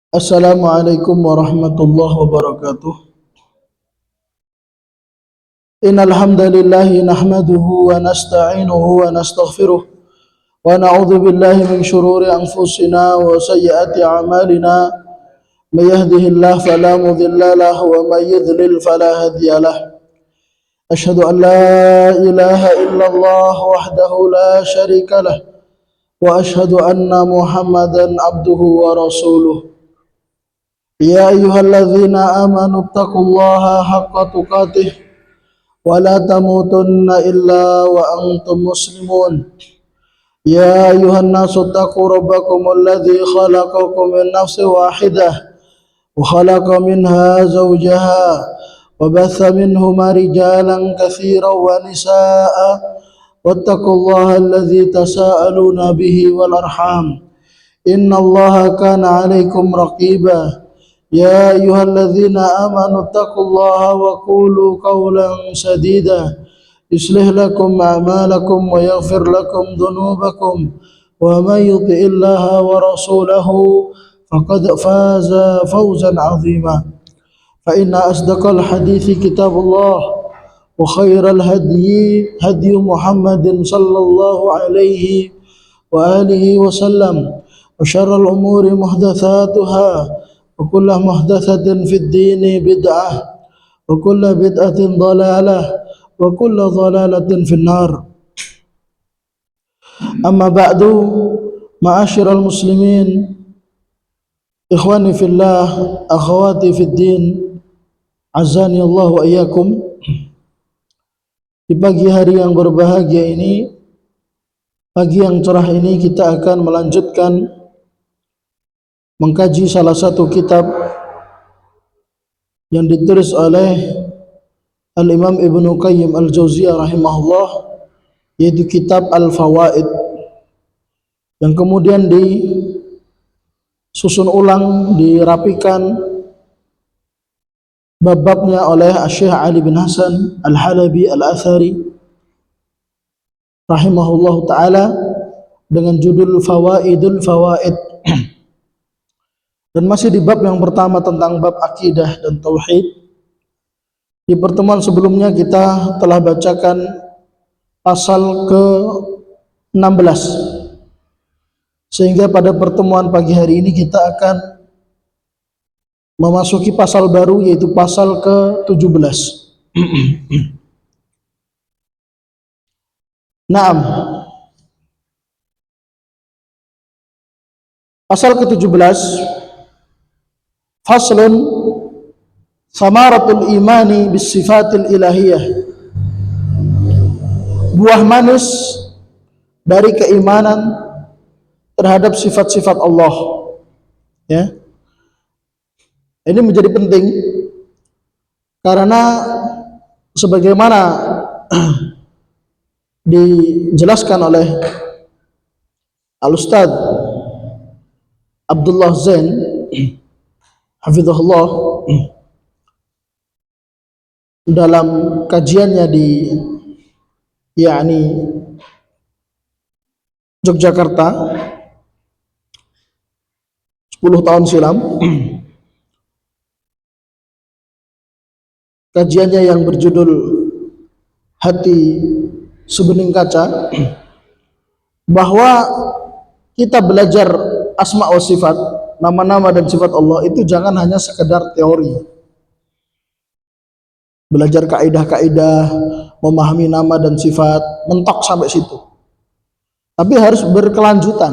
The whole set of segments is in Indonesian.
Assalamualaikum warahmatullahi wabarakatuh. Innal hamdalillah nahmaduhu wa nasta'inuhu wa nastaghfiruh wa na'udzu billahi min shururi anfusina wa sayyiati a'malina. May yahdihillahu fala mudilla lahu wa may yudlil fala hadiya lahu. Asyhadu an la ilaha illallah wahdahu la syarika lah wa asyhadu anna Muhammadan abduhu wa rasuluh. Ya ayyuhalladzina amanu taqullaha haqqa tuqatih wa la tamutunna illa wa antum muslimun. Ya ayyuhan nasu taqu rabbakumul ladzi khalaqakum min nafsin wahidah wa khalaqa minha zawjaha wa batha minhuma rijalan katsiran wa nisaa'a wattaqullaha alladzi tasaaluna bihi wal arham innallaha kana 'alaikum raqiba. يا أيها الذين آمنوا اتقوا الله وقولوا قولا سديدا يصلح لكم أعمالكم ويغفر لكم ذنوبكم ومن يطع الله ورسوله فقد فاز فوزا عظيما فإن أصدق الحديث كتاب الله وخير الهدي هدي محمد صلى الله عليه وآله وسلم وشر الأمور محدثاتها وكل محدثة في الدين بدعة وكل بدعة ضلالة وكل ضلالة في النار. أما بعد معاشر المسلمين إخواني في الله أخواتي في الدين azani Allah wa iyyakum. Di pagi hari yang berbahagia ini, pagi yang cerah ini, kita akan melanjutkan mengkaji salah satu kitab yang ditulis oleh Al-Imam Ibnu Qayyim Al-Jauziyah rahimahullah, yaitu kitab Al-Fawaid, yang kemudian disusun ulang, dirapikan bab-babnya oleh Syekh Ali bin Hasan Al-Halabi Al-Athari rahimahullah ta'ala dengan judul Fawaidul Fawaid. Dan masih di bab yang pertama tentang bab akidah dan tauhid. Di pertemuan sebelumnya kita telah bacakan pasal ke-16. Sehingga pada pertemuan pagi hari ini kita akan memasuki pasal baru, yaitu pasal ke-17. Naam. Pasal ke-17, Faslun Samaratul imani bis sifatil ilahiyah. Buah manis dari keimanan terhadap sifat-sifat Allah. Ya. Ini menjadi penting karena sebagaimana dijelaskan oleh Al-Ustaz Abdullah Zain hafizahullah dalam kajiannya di Yogyakarta 10 tahun silam, kajiannya yang berjudul Hati Sebening Kaca, bahwa kita belajar asma wa sifat, nama-nama dan sifat Allah itu jangan hanya sekedar teori, belajar kaidah-kaidah, memahami nama dan sifat, mentok sampai situ. Tapi harus berkelanjutan.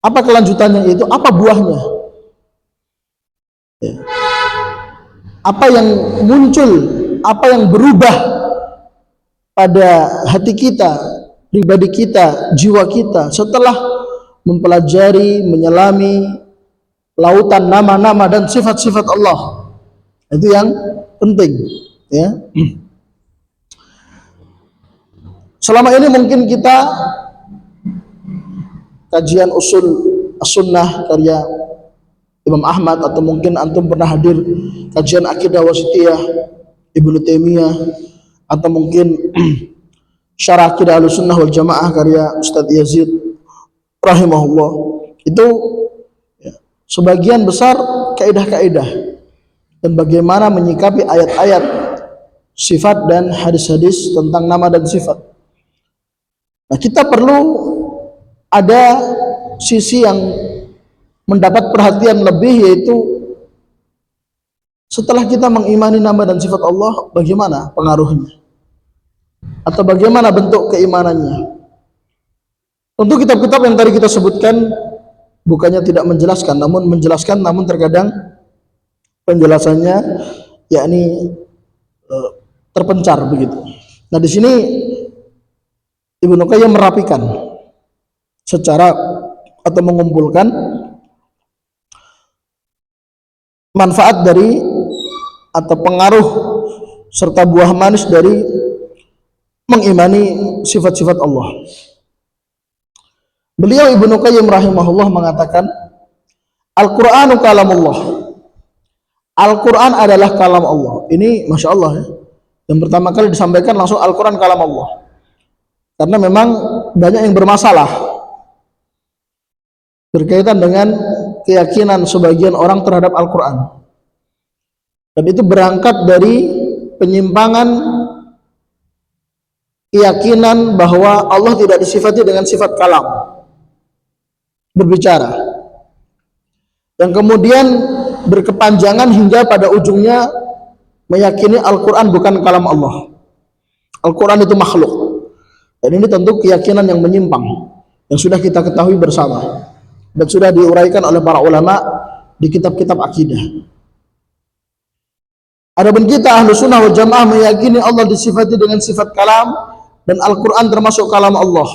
Apa kelanjutannya? Itu apa buahnya? Ya. Apa yang muncul, apa yang berubah pada hati kita, pribadi kita, jiwa kita setelah mempelajari, menyelami lautan nama-nama dan sifat-sifat Allah. Itu yang penting, ya. Selama ini mungkin kita kajian usul as-sunnah karya Imam Ahmad, atau mungkin antum pernah hadir kajian akidah wasitiyah Ibnu Taimiyah, atau mungkin syarah akidah Ahlussunnah wal Jamaah karya Ustadz Yazid rahimahullah. Itu ya, sebagian besar kaidah-kaidah dan bagaimana menyikapi ayat-ayat sifat dan hadis-hadis tentang nama dan sifat. Nah, kita perlu ada sisi yang mendapat perhatian lebih, yaitu setelah kita mengimani nama dan sifat Allah, bagaimana pengaruhnya atau bagaimana bentuk keimanannya. Tentu kitab-kitab yang tadi kita sebutkan bukannya tidak menjelaskan, namun menjelaskan, namun terkadang penjelasannya yakni terpencar begitu. Nah, di sini Ibnu Qayyim merapikan secara atau mengumpulkan manfaat dari atau pengaruh serta buah manis dari mengimani sifat-sifat Allah. Beliau Ibnu Qayyim rahimahullah mengatakan, Al-Qur'anu kalamullah. Al-Qur'an adalah kalam Allah. Ini Masya Allah ya. Yang pertama kali disampaikan langsung Al-Qur'an kalam Allah. Karena memang banyak yang bermasalah berkaitan dengan keyakinan sebagian orang terhadap Al-Qur'an. Dan itu berangkat dari penyimpangan keyakinan bahwa Allah tidak disifati dengan sifat kalam, berbicara, yang kemudian berkepanjangan hingga pada ujungnya meyakini Al-Quran bukan kalam Allah. Al-Quran itu makhluk. Dan ini tentu keyakinan yang menyimpang, yang sudah kita ketahui bersama dan sudah diuraikan oleh para ulama di kitab-kitab akidah. Adapun kita ahlu sunnah wal jamaah meyakini Allah disifati dengan sifat kalam dan Al-Quran termasuk kalam Allah.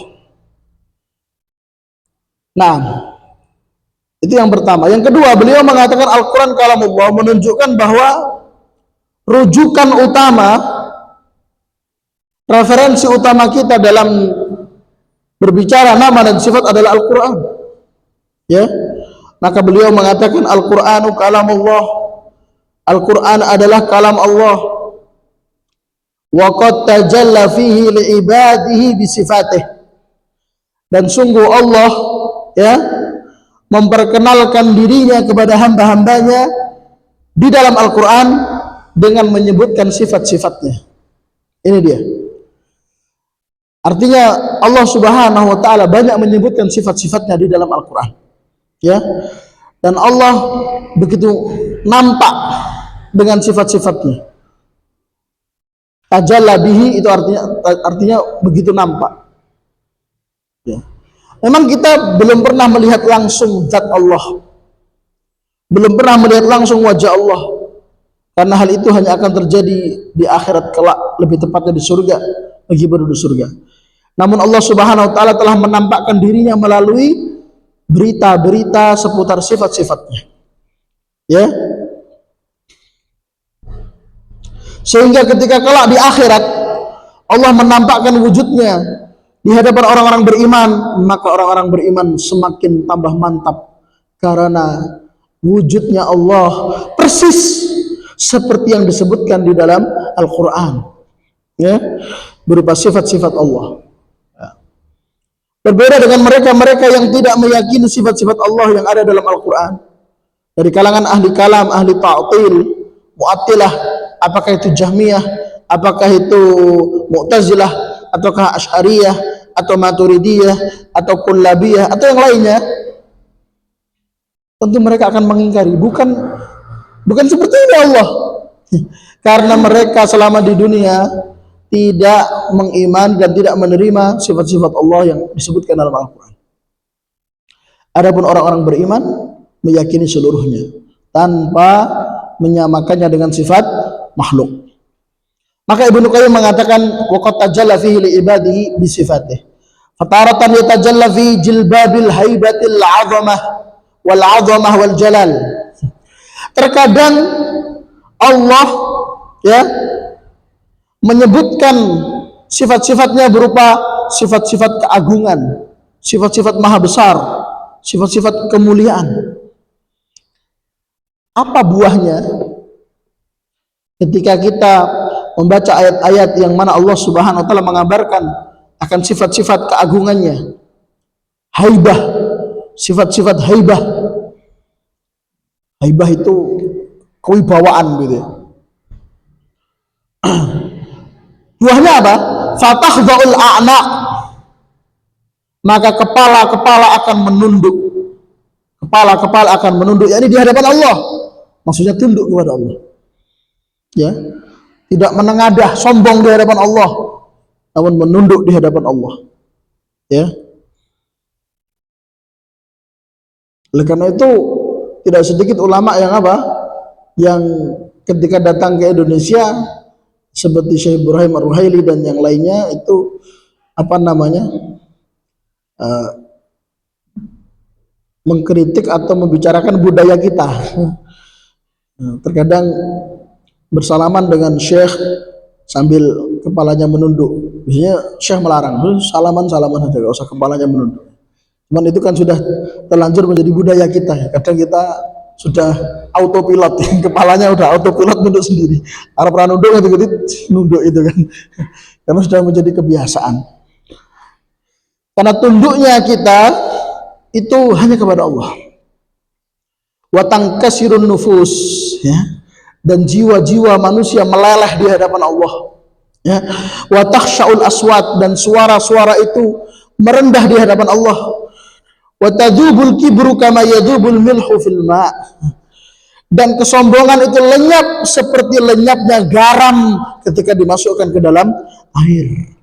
Nah, itu yang pertama. Yang kedua, beliau mengatakan Al-Quran kalam Allah menunjukkan bahwa rujukan utama, referensi utama kita dalam berbicara nama dan sifat adalah Al-Quran. Ya, maka beliau mengatakan Al-Quranu kalam Allah. Al-Quran adalah kalam Allah. Wa qad tajalla fihi li'ibadihi bisifatih. Dan sungguh Allah ya memperkenalkan dirinya kepada hamba-hambanya di dalam Al-Quran dengan menyebutkan sifat-sifatnya. Ini dia. Artinya Allah Subhanahu wa taala banyak menyebutkan sifat-sifatnya di dalam Al-Quran. Ya. Dan Allah begitu nampak dengan sifat-sifatnya. Tajalla bihi itu artinya begitu nampak. Ya. Memang kita belum pernah melihat langsung zat Allah, belum pernah melihat langsung wajah Allah, karena hal itu hanya akan terjadi di akhirat kelak, lebih tepatnya di surga bagi penduduk surga. Namun Allah Subhanahu wa taala telah menampakkan dirinya melalui berita-berita seputar sifat-sifatnya. Ya. Sehingga ketika kelak di akhirat Allah menampakkan wujudnya di hadapan orang-orang beriman, maka orang-orang beriman semakin tambah mantap karena wujudnya Allah persis seperti yang disebutkan di dalam Al-Quran, ya, berupa sifat-sifat Allah. Berbeda dengan mereka-mereka yang tidak meyakini sifat-sifat Allah yang ada dalam Al-Quran, dari kalangan ahli kalam, ahli ta'til, mu'attilah, apakah itu Jahmiyah, apakah itu Mu'tazilah, ataukah Asy'ariyah, atau Maturidiyah, atau Kullabiyah, atau yang lainnya. Tentu mereka akan mengingkari, bukan seperti ini Allah. Karena mereka selama di dunia tidak mengimani dan tidak menerima sifat-sifat Allah yang disebutkan dalam Al-Quran. Adapun orang-orang beriman meyakini seluruhnya tanpa menyamakannya dengan sifat makhluk. Maka Ibnu Qayyim mengatakan waqad tajalla fihi li ibadihi bi sifatih. Fataratan yatajalla fi jilbabil haibatil 'azamah wal 'azamah wal jalal. Terkadang Allah ya menyebutkan sifat-sifatnya berupa sifat-sifat keagungan, sifat-sifat maha besar, sifat-sifat kemuliaan. Apa buahnya ketika kita membaca ayat-ayat yang mana Allah Subhanahu wa taala mengabarkan akan sifat-sifat keagungannya, haibah, sifat-sifat haibah, Haibah itu kewibawaan gitu ya. Buahnya apa? Fatahdza'ul a'naq, maka kepala-kepala akan menunduk. Kepala-kepala akan menunduk, yakni di hadapan Allah. Maksudnya tunduk kepada Allah. Ya. Tidak menengadah, sombong di hadapan Allah, namun menunduk di hadapan Allah. Ya. Oleh karena itu, tidak sedikit ulama yang apa? Yang ketika datang ke Indonesia seperti Syekh Ibrahim Ar-Ruhaili dan yang lainnya itu apa namanya? Mengkritik atau membicarakan budaya kita. Terkadang bersalaman dengan Syekh sambil kepalanya menunduk. Biasanya Syekh melarang, salaman saja, gak usah kepalanya menunduk. Cuman itu kan sudah terlanjur menjadi budaya kita. Kadang kita sudah autopilot, kepalanya udah autopilot nunduk sendiri. Arab nunduk nunduk itu kan, karena sudah menjadi kebiasaan. Karena tunduknya kita itu hanya kepada Allah. Watang kasirun nufus, ya, dan jiwa-jiwa manusia meleleh di hadapan Allah. Ya, watakhshaul aswat, dan suara-suara itu merendah di hadapan Allah. Watadzubul kibru kama yadzubul milhu fil ma', dan kesombongan itu lenyap seperti lenyapnya garam ketika dimasukkan ke dalam air.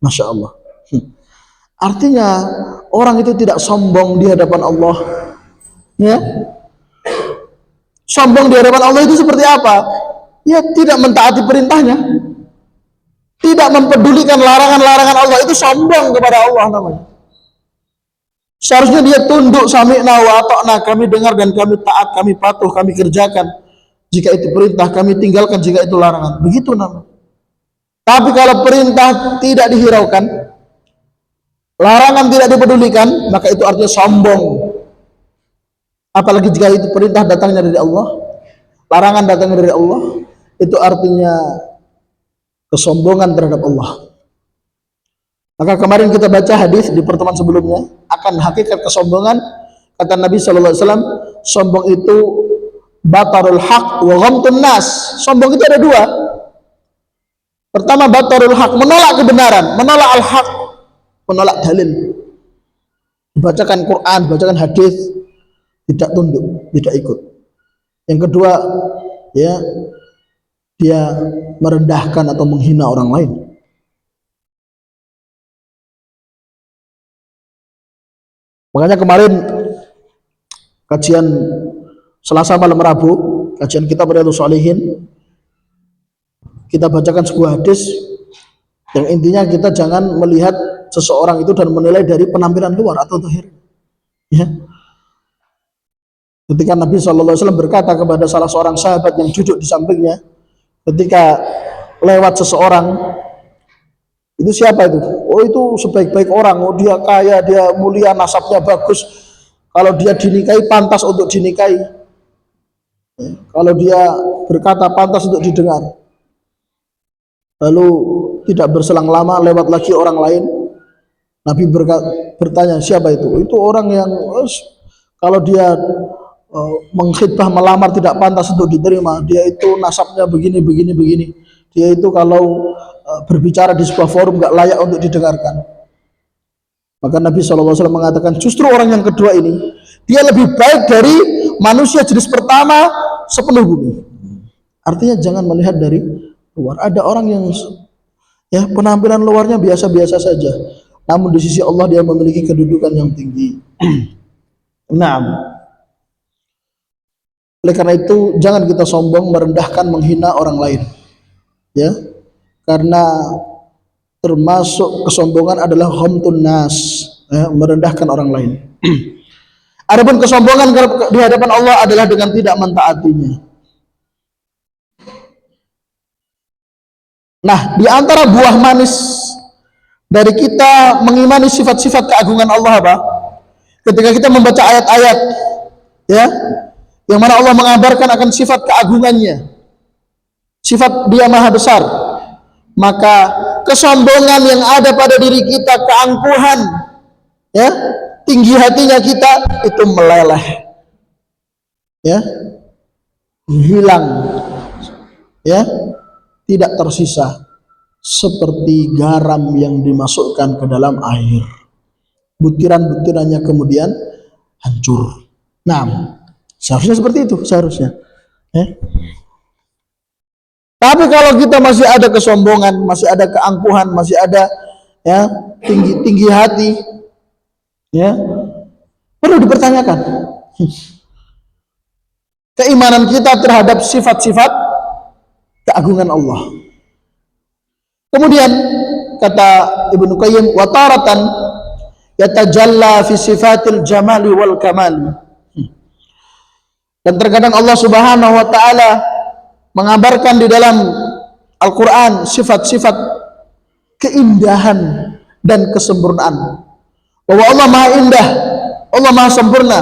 Masya Allah. Artinya orang itu tidak sombong di hadapan Allah. Ya, sombong di hadapan Allah itu seperti apa? Ya, tidak mentaati perintahnya, tidak mempedulikan larangan-larangan Allah, itu sombong kepada Allah namanya. Seharusnya dia tunduk, sami'na wa ata'na, kami dengar dan kami taat, kami patuh, kami kerjakan jika itu perintah, kami tinggalkan jika itu larangan. Begitu namanya. Tapi kalau perintah tidak dihiraukan, larangan tidak dipedulikan, maka itu artinya sombong. Apalagi jika itu perintah datangnya dari Allah, larangan datangnya dari Allah, itu artinya kesombongan terhadap Allah. Maka kemarin kita baca hadis di pertemuan sebelumnya akan hakikat kesombongan. Kata Nabi SAW, sombong itu batarul haq wa ghamtun nas. Sombong itu ada dua. Pertama batarul haq, menolak kebenaran, menolak al-haq, menolak dalil. Bacakan Quran, bacakan hadis, tidak tunduk, tidak ikut. Yang kedua, ya, dia merendahkan atau menghina orang lain. Makanya kemarin kajian Selasa malam Rabu, kajian kita Riyadhus Shalihin, kita bacakan sebuah hadis yang intinya kita jangan melihat seseorang itu dan menilai dari penampilan luar atau zahir. Ya. Ketika Nabi SAW berkata kepada salah seorang sahabat yang duduk di sampingnya, ketika lewat seseorang, itu siapa itu? Oh, itu sebaik-baik orang. Oh, dia kaya, dia mulia, nasabnya bagus. Kalau dia dinikahi, pantas untuk dinikahi. Ya, kalau dia berkata, pantas untuk didengar. Lalu tidak berselang lama, lewat lagi orang lain. Nabi bertanya, siapa itu? Itu orang yang kalau dia mengkhidbah, melamar tidak pantas untuk diterima. Dia itu nasabnya begini. Dia itu kalau berbicara di sebuah forum gak layak untuk didengarkan. Maka Nabi SAW mengatakan, justru orang yang kedua ini, dia lebih baik dari manusia jenis pertama sepenuh bumi. Artinya jangan melihat dari luar. Ada orang yang ya penampilan luarnya biasa-biasa saja, namun di sisi Allah dia memiliki kedudukan yang tinggi. Nah, oleh karena itu jangan kita sombong, merendahkan, menghina orang lain. Ya, karena termasuk kesombongan adalah ghamtun nas, ya, merendahkan orang lain. Adapun kesombongan di hadapan Allah adalah dengan tidak mentaatinya. Nah, di antara buah manis dari kita mengimani sifat-sifat keagungan Allah apa? Ketika kita membaca ayat-ayat, ya, yang mana Allah mengabarkan akan sifat keagungannya, sifat Dia Maha Besar, maka kesombongan yang ada pada diri kita, keangkuhan, ya, tinggi hatinya kita itu meleleh. Ya, hilang, ya, tidak tersisa, seperti garam yang dimasukkan ke dalam air. Butiran-butirannya kemudian hancur. Nah, seharusnya seperti itu, seharusnya. Tapi kalau kita masih ada kesombongan, masih ada keangkuhan, masih ada, ya, tinggi hati, ya, perlu dipertanyakan keimanan kita terhadap sifat-sifat keagungan Allah. Kemudian kata Ibnu Qayyim, wa taratan yatajalla fi sifatil jamali wal kamali. Dan terkadang Allah Subhanahu wa taala mengabarkan di dalam Al-Qur'an sifat-sifat keindahan dan kesempurnaan. Bahwa Allah Maha Indah, Allah Maha Sempurna.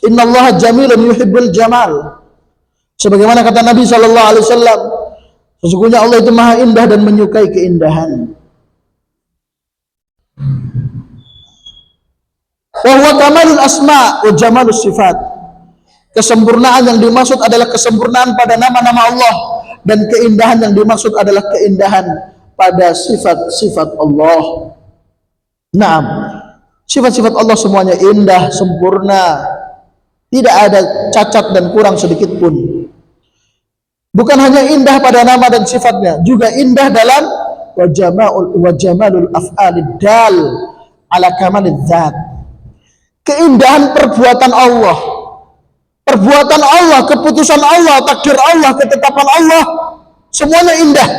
Innallaha jamilun yuhibbul jamal. Sebagaimana kata Nabi sallallahu alaihi wasallam, sesungguhnya Allah itu Maha Indah dan menyukai keindahan. Wa huwa kamalul asma wa jamalus sifat. Kesempurnaan yang dimaksud adalah kesempurnaan pada nama-nama Allah, dan keindahan yang dimaksud adalah keindahan pada sifat-sifat Allah. Nah, sifat-sifat Allah semuanya indah, sempurna, tidak ada cacat dan kurang sedikit pun. Bukan hanya indah pada nama dan sifatnya, juga indah dalam wa jamalul af'alid dal ala kamalid dzat. Keindahan perbuatan Allah, keputusan Allah, takdir Allah, ketetapan Allah, semuanya indah.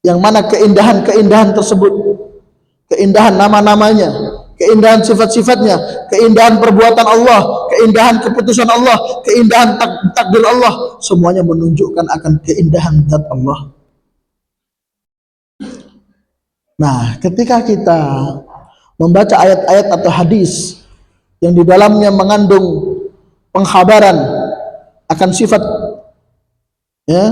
Yang mana keindahan tersebut, keindahan nama-namanya, keindahan sifat-sifatnya, keindahan perbuatan Allah, keindahan keputusan Allah, keindahan takdir Allah, semuanya menunjukkan akan keindahan zat Allah. Nah, ketika kita membaca ayat-ayat atau hadis yang di dalamnya mengandung pengkhabaran akan sifat, ya,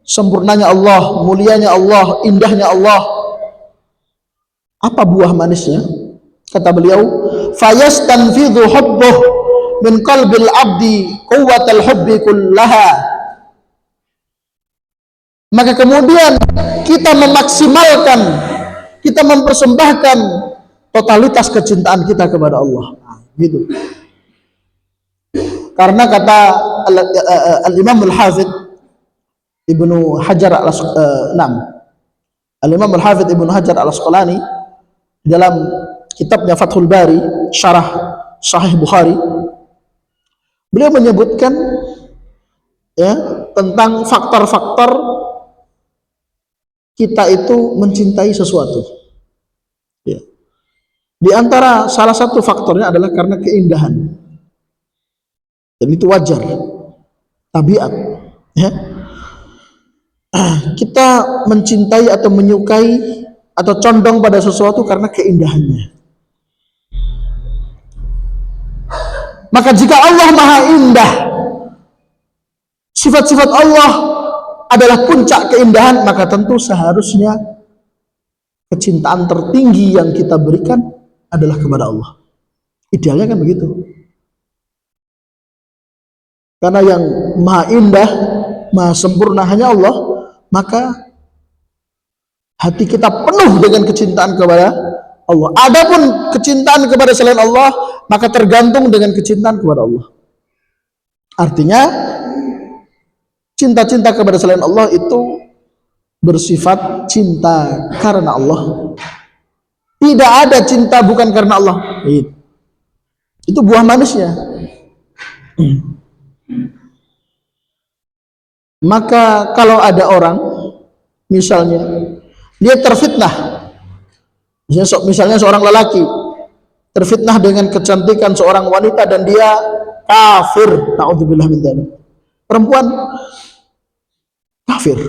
sempurnanya Allah, mulianya Allah, indahnya Allah, apa buah manisnya? Kata beliau, fayastanfidhu hubbuh min qalbil abdi quwwatal hubbi kullaha. Maka kemudian kita memaksimalkan, kita mempersembahkan totalitas kecintaan kita kepada Allah. Gitu. Karena kata Al-Imam Al-Hafidh Ibnu Hajar Al-Imam Al-Hafidh Ibnu Hajar Al-Asqalani dalam kitabnya Fathul Bari, syarah Sahih Bukhari, beliau menyebutkan, ya, tentang faktor-faktor kita itu mencintai sesuatu. Ya. Di antara salah satu faktornya adalah karena keindahan, dan itu wajar, tabiat. Ya. Kita mencintai atau menyukai atau condong pada sesuatu karena keindahannya. Maka jika Allah Maha Indah, sifat-sifat Allah adalah puncak keindahan, maka tentu seharusnya kecintaan tertinggi yang kita berikan adalah kepada Allah. Idealnya kan begitu. Karena yang Maha Indah, Maha Sempurna hanya Allah, maka hati kita penuh dengan kecintaan kepada Allah. Adapun kecintaan kepada selain Allah, maka tergantung dengan kecintaan kepada Allah. Artinya cinta-cinta kepada selain Allah itu bersifat cinta karena Allah. Tidak ada cinta bukan karena Allah. Itu buah manisnya. Maka kalau ada orang, misalnya dia terfitnah, misalnya seorang lelaki terfitnah dengan kecantikan seorang wanita dan dia kafir, na'udzubillah min dzalik. Perempuan kafir,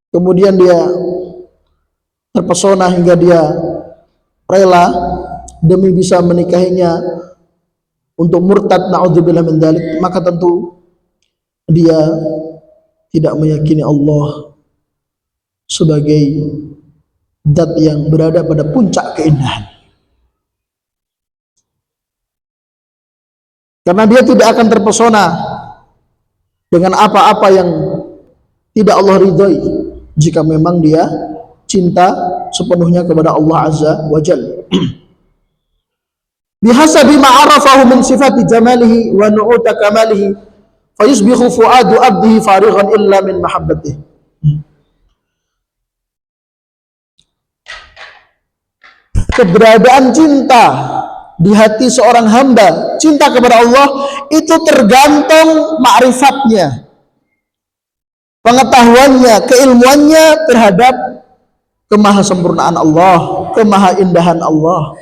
kemudian dia terpesona hingga dia rela demi bisa menikahinya untuk murtad, na'udzubillah min dzalik, maka tentu dia tidak meyakini Allah sebagai zat yang berada pada puncak keindahan. Karena dia tidak akan terpesona dengan apa-apa yang tidak Allah ridhai jika memang dia cinta sepenuhnya kepada Allah Azza wa Jalla. Bihasabi ma'arafahu min sifati jamalihi wa nu'uta kamalihi fayusbihu fu'adu abdihi farighan illa min mahabbatih. Keberadaan cinta di hati seorang hamba, cinta kepada Allah itu tergantung ma'rifatnya, pengetahuannya, keilmuannya terhadap kemahasempurnaan Allah, kemahaindahan Allah.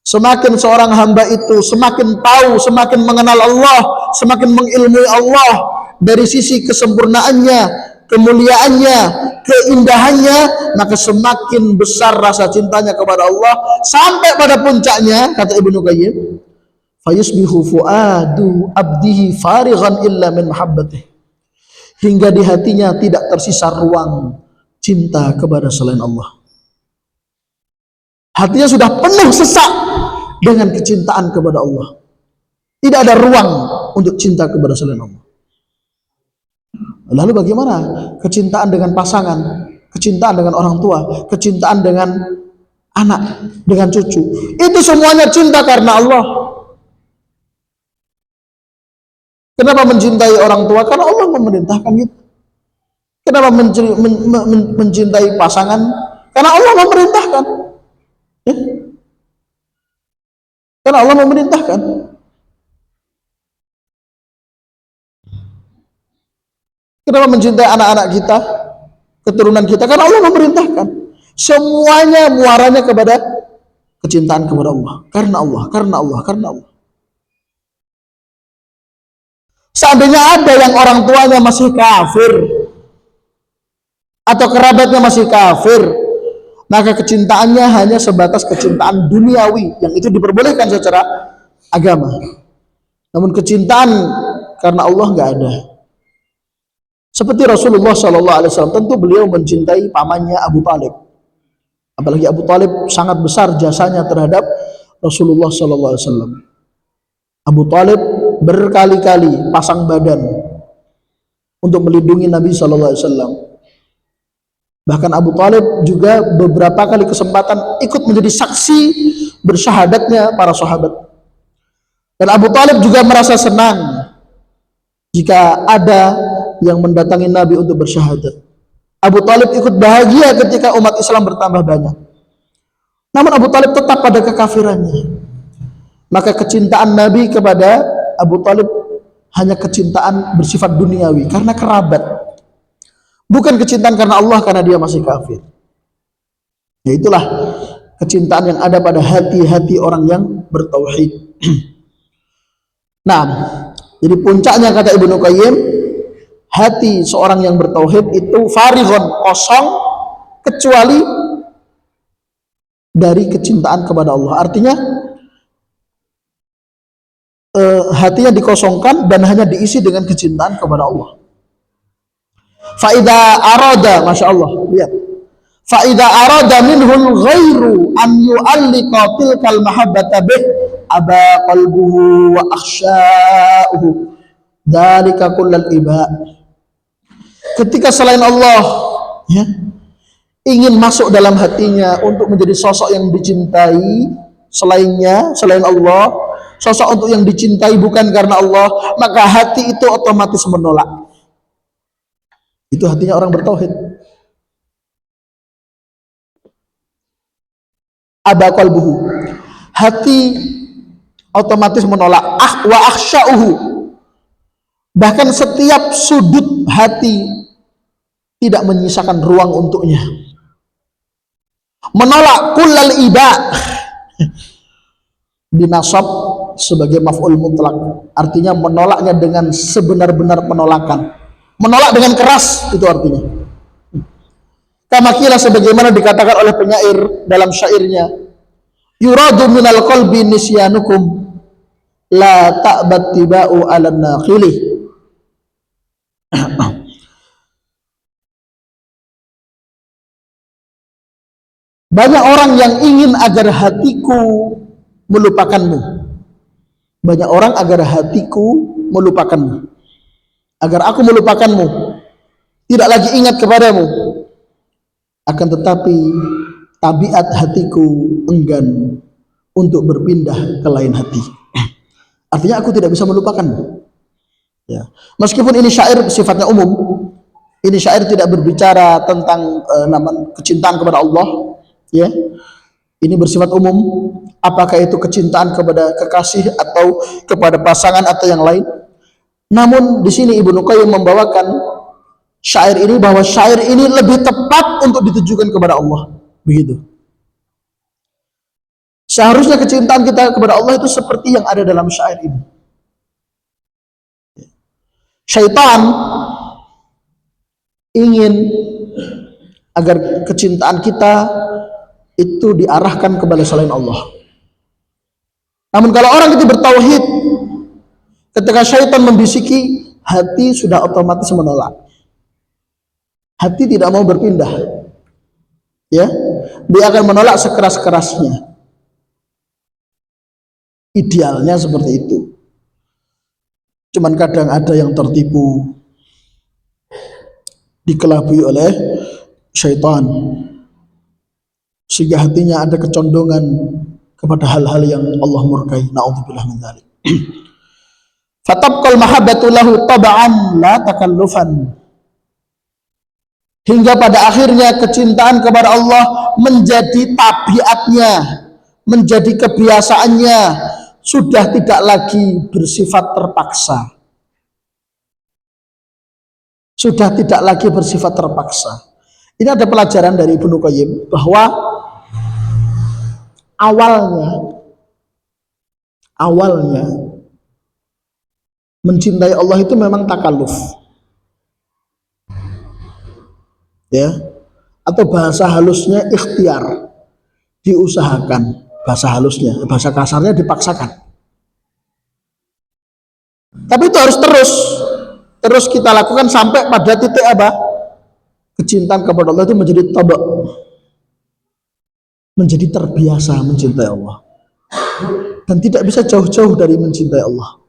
Semakin seorang hamba itu semakin tahu, semakin mengenal Allah, semakin mengilmui Allah dari sisi kesempurnaannya, kemuliaannya, keindahannya, maka semakin besar rasa cintanya kepada Allah sampai pada puncaknya, kata Ibnu Qayyim, fayusbihu fuadu abdihi farighan illa min mahabbatih, hingga di hatinya tidak tersisa ruang cinta kepada selain Allah. Hatinya sudah penuh sesak dengan kecintaan kepada Allah. Tidak ada ruang untuk cinta kepada selain Allah. Lalu bagaimana kecintaan dengan pasangan, kecintaan dengan orang tua, kecintaan dengan anak, dengan cucu? Itu semuanya cinta karena Allah. Kenapa mencintai orang tua? Karena Allah memerintahkan itu. Kenapa mencintai pasangan? Karena Allah memerintahkan. Karena Allah memerintahkan. Kenapa mencintai anak-anak kita, keturunan kita? Karena Allah memerintahkan. Semuanya muaranya kepada kecintaan kepada Allah. Karena Allah, karena Allah, karena Allah. Seandainya ada yang orang tuanya masih kafir atau kerabatnya masih kafir, maka kecintaannya hanya sebatas kecintaan duniawi yang itu diperbolehkan secara agama. Namun kecintaan karena Allah nggak ada. Seperti Rasulullah SAW, tentu beliau mencintai pamannya Abu Talib. Apalagi Abu Talib sangat besar jasanya terhadap Rasulullah SAW. Abu Talib berkali-kali pasang badan untuk melindungi Nabi SAW. Bahkan Abu Talib juga beberapa kali kesempatan ikut menjadi saksi bersyahadatnya para sahabat. Dan Abu Talib juga merasa senang jika ada yang mendatangi Nabi untuk bersyahadat. Abu Talib ikut bahagia ketika umat Islam bertambah banyak. Namun Abu Talib tetap pada kekafirannya. Maka kecintaan Nabi kepada Abu Talib hanya kecintaan bersifat duniawi karena kerabat. Bukan kecintaan karena Allah, karena dia masih kafir. Ya, itulah kecintaan yang ada pada hati-hati orang yang bertauhid. Nah, jadi puncaknya kata Ibnu Qayyim, hati seorang yang bertauhid itu farighun, kosong, kecuali dari kecintaan kepada Allah. Artinya hatinya dikosongkan dan hanya diisi dengan kecintaan kepada Allah. Faida arada, masya Allah, lihat. Faida arada minhul ghairu an yu'alliqa tilkal mahabbata bih aba qalbuhu wa akhsha'uhu dzalika kullal iba. Ketika selain Allah ya, ingin masuk dalam hatinya untuk menjadi sosok yang dicintai selainnya, selain Allah, sosok untuk yang dicintai bukan karena Allah, maka hati itu otomatis menolak. Itu hatinya orang bertauhid. Aba qalbuhu, hati otomatis menolak. Wa akhsha'uhu, bahkan setiap sudut hati tidak menyisakan ruang untuknya. Menolak kullal iba binasab sebagai maf'ul mutlak, artinya menolaknya dengan sebenar-benar penolakan. Menolak dengan keras, itu artinya. Kama kila, sebagaimana dikatakan oleh penyair dalam syairnya, yuradu minal qalbi nisyanukum la ta'bad tiba'u 'alan naqili. Banyak orang yang ingin agar hatiku melupakanmu, banyak orang agar hatiku melupakanmu, agar aku melupakanmu, tidak lagi ingat kepadamu. Akan tetapi tabiat hatiku enggan untuk berpindah ke lain hati. Artinya aku tidak bisa melupakanmu. Ya. Meskipun ini syair sifatnya umum, ini syair tidak berbicara tentang kecintaan kepada Allah, ya. Ini bersifat umum, apakah itu kecintaan kepada kekasih atau kepada pasangan atau yang lain. Namun di sini Ibnu Qayyim membawakan syair ini, bahwa syair ini lebih tepat untuk ditujukan kepada Allah. Begitu. Seharusnya kecintaan kita kepada Allah itu seperti yang ada dalam syair ini. Syaitan ingin agar kecintaan kita itu diarahkan kepada selain Allah. Namun kalau orang itu bertauhid, ketika syaitan membisiki, hati sudah otomatis menolak. Hati tidak mau berpindah. Ya, dia akan menolak sekeras-kerasnya. Idealnya seperti itu. Cuman kadang ada yang tertipu, dikelabui oleh syaitan, sehingga hatinya ada kecondongan kepada hal-hal yang Allah murkai. Na'udzubillah min dzalik. Fatabqal mahabbatu lahu tab'an la takallufan. Hingga pada akhirnya kecintaan kepada Allah menjadi tabiatnya, menjadi kebiasaannya, sudah tidak lagi bersifat terpaksa. Sudah tidak lagi bersifat terpaksa. Ini ada pelajaran dari Ibnu Qayyim, bahwa awalnya mencintai Allah itu memang takalluf, ya, atau bahasa halusnya ikhtiar, diusahakan. Bahasa halusnya, bahasa kasarnya dipaksakan. Tapi itu harus terus kita lakukan sampai pada titik apa? Kecintaan kepada Allah itu menjadi tabak, menjadi terbiasa mencintai Allah, dan tidak bisa jauh-jauh dari mencintai Allah.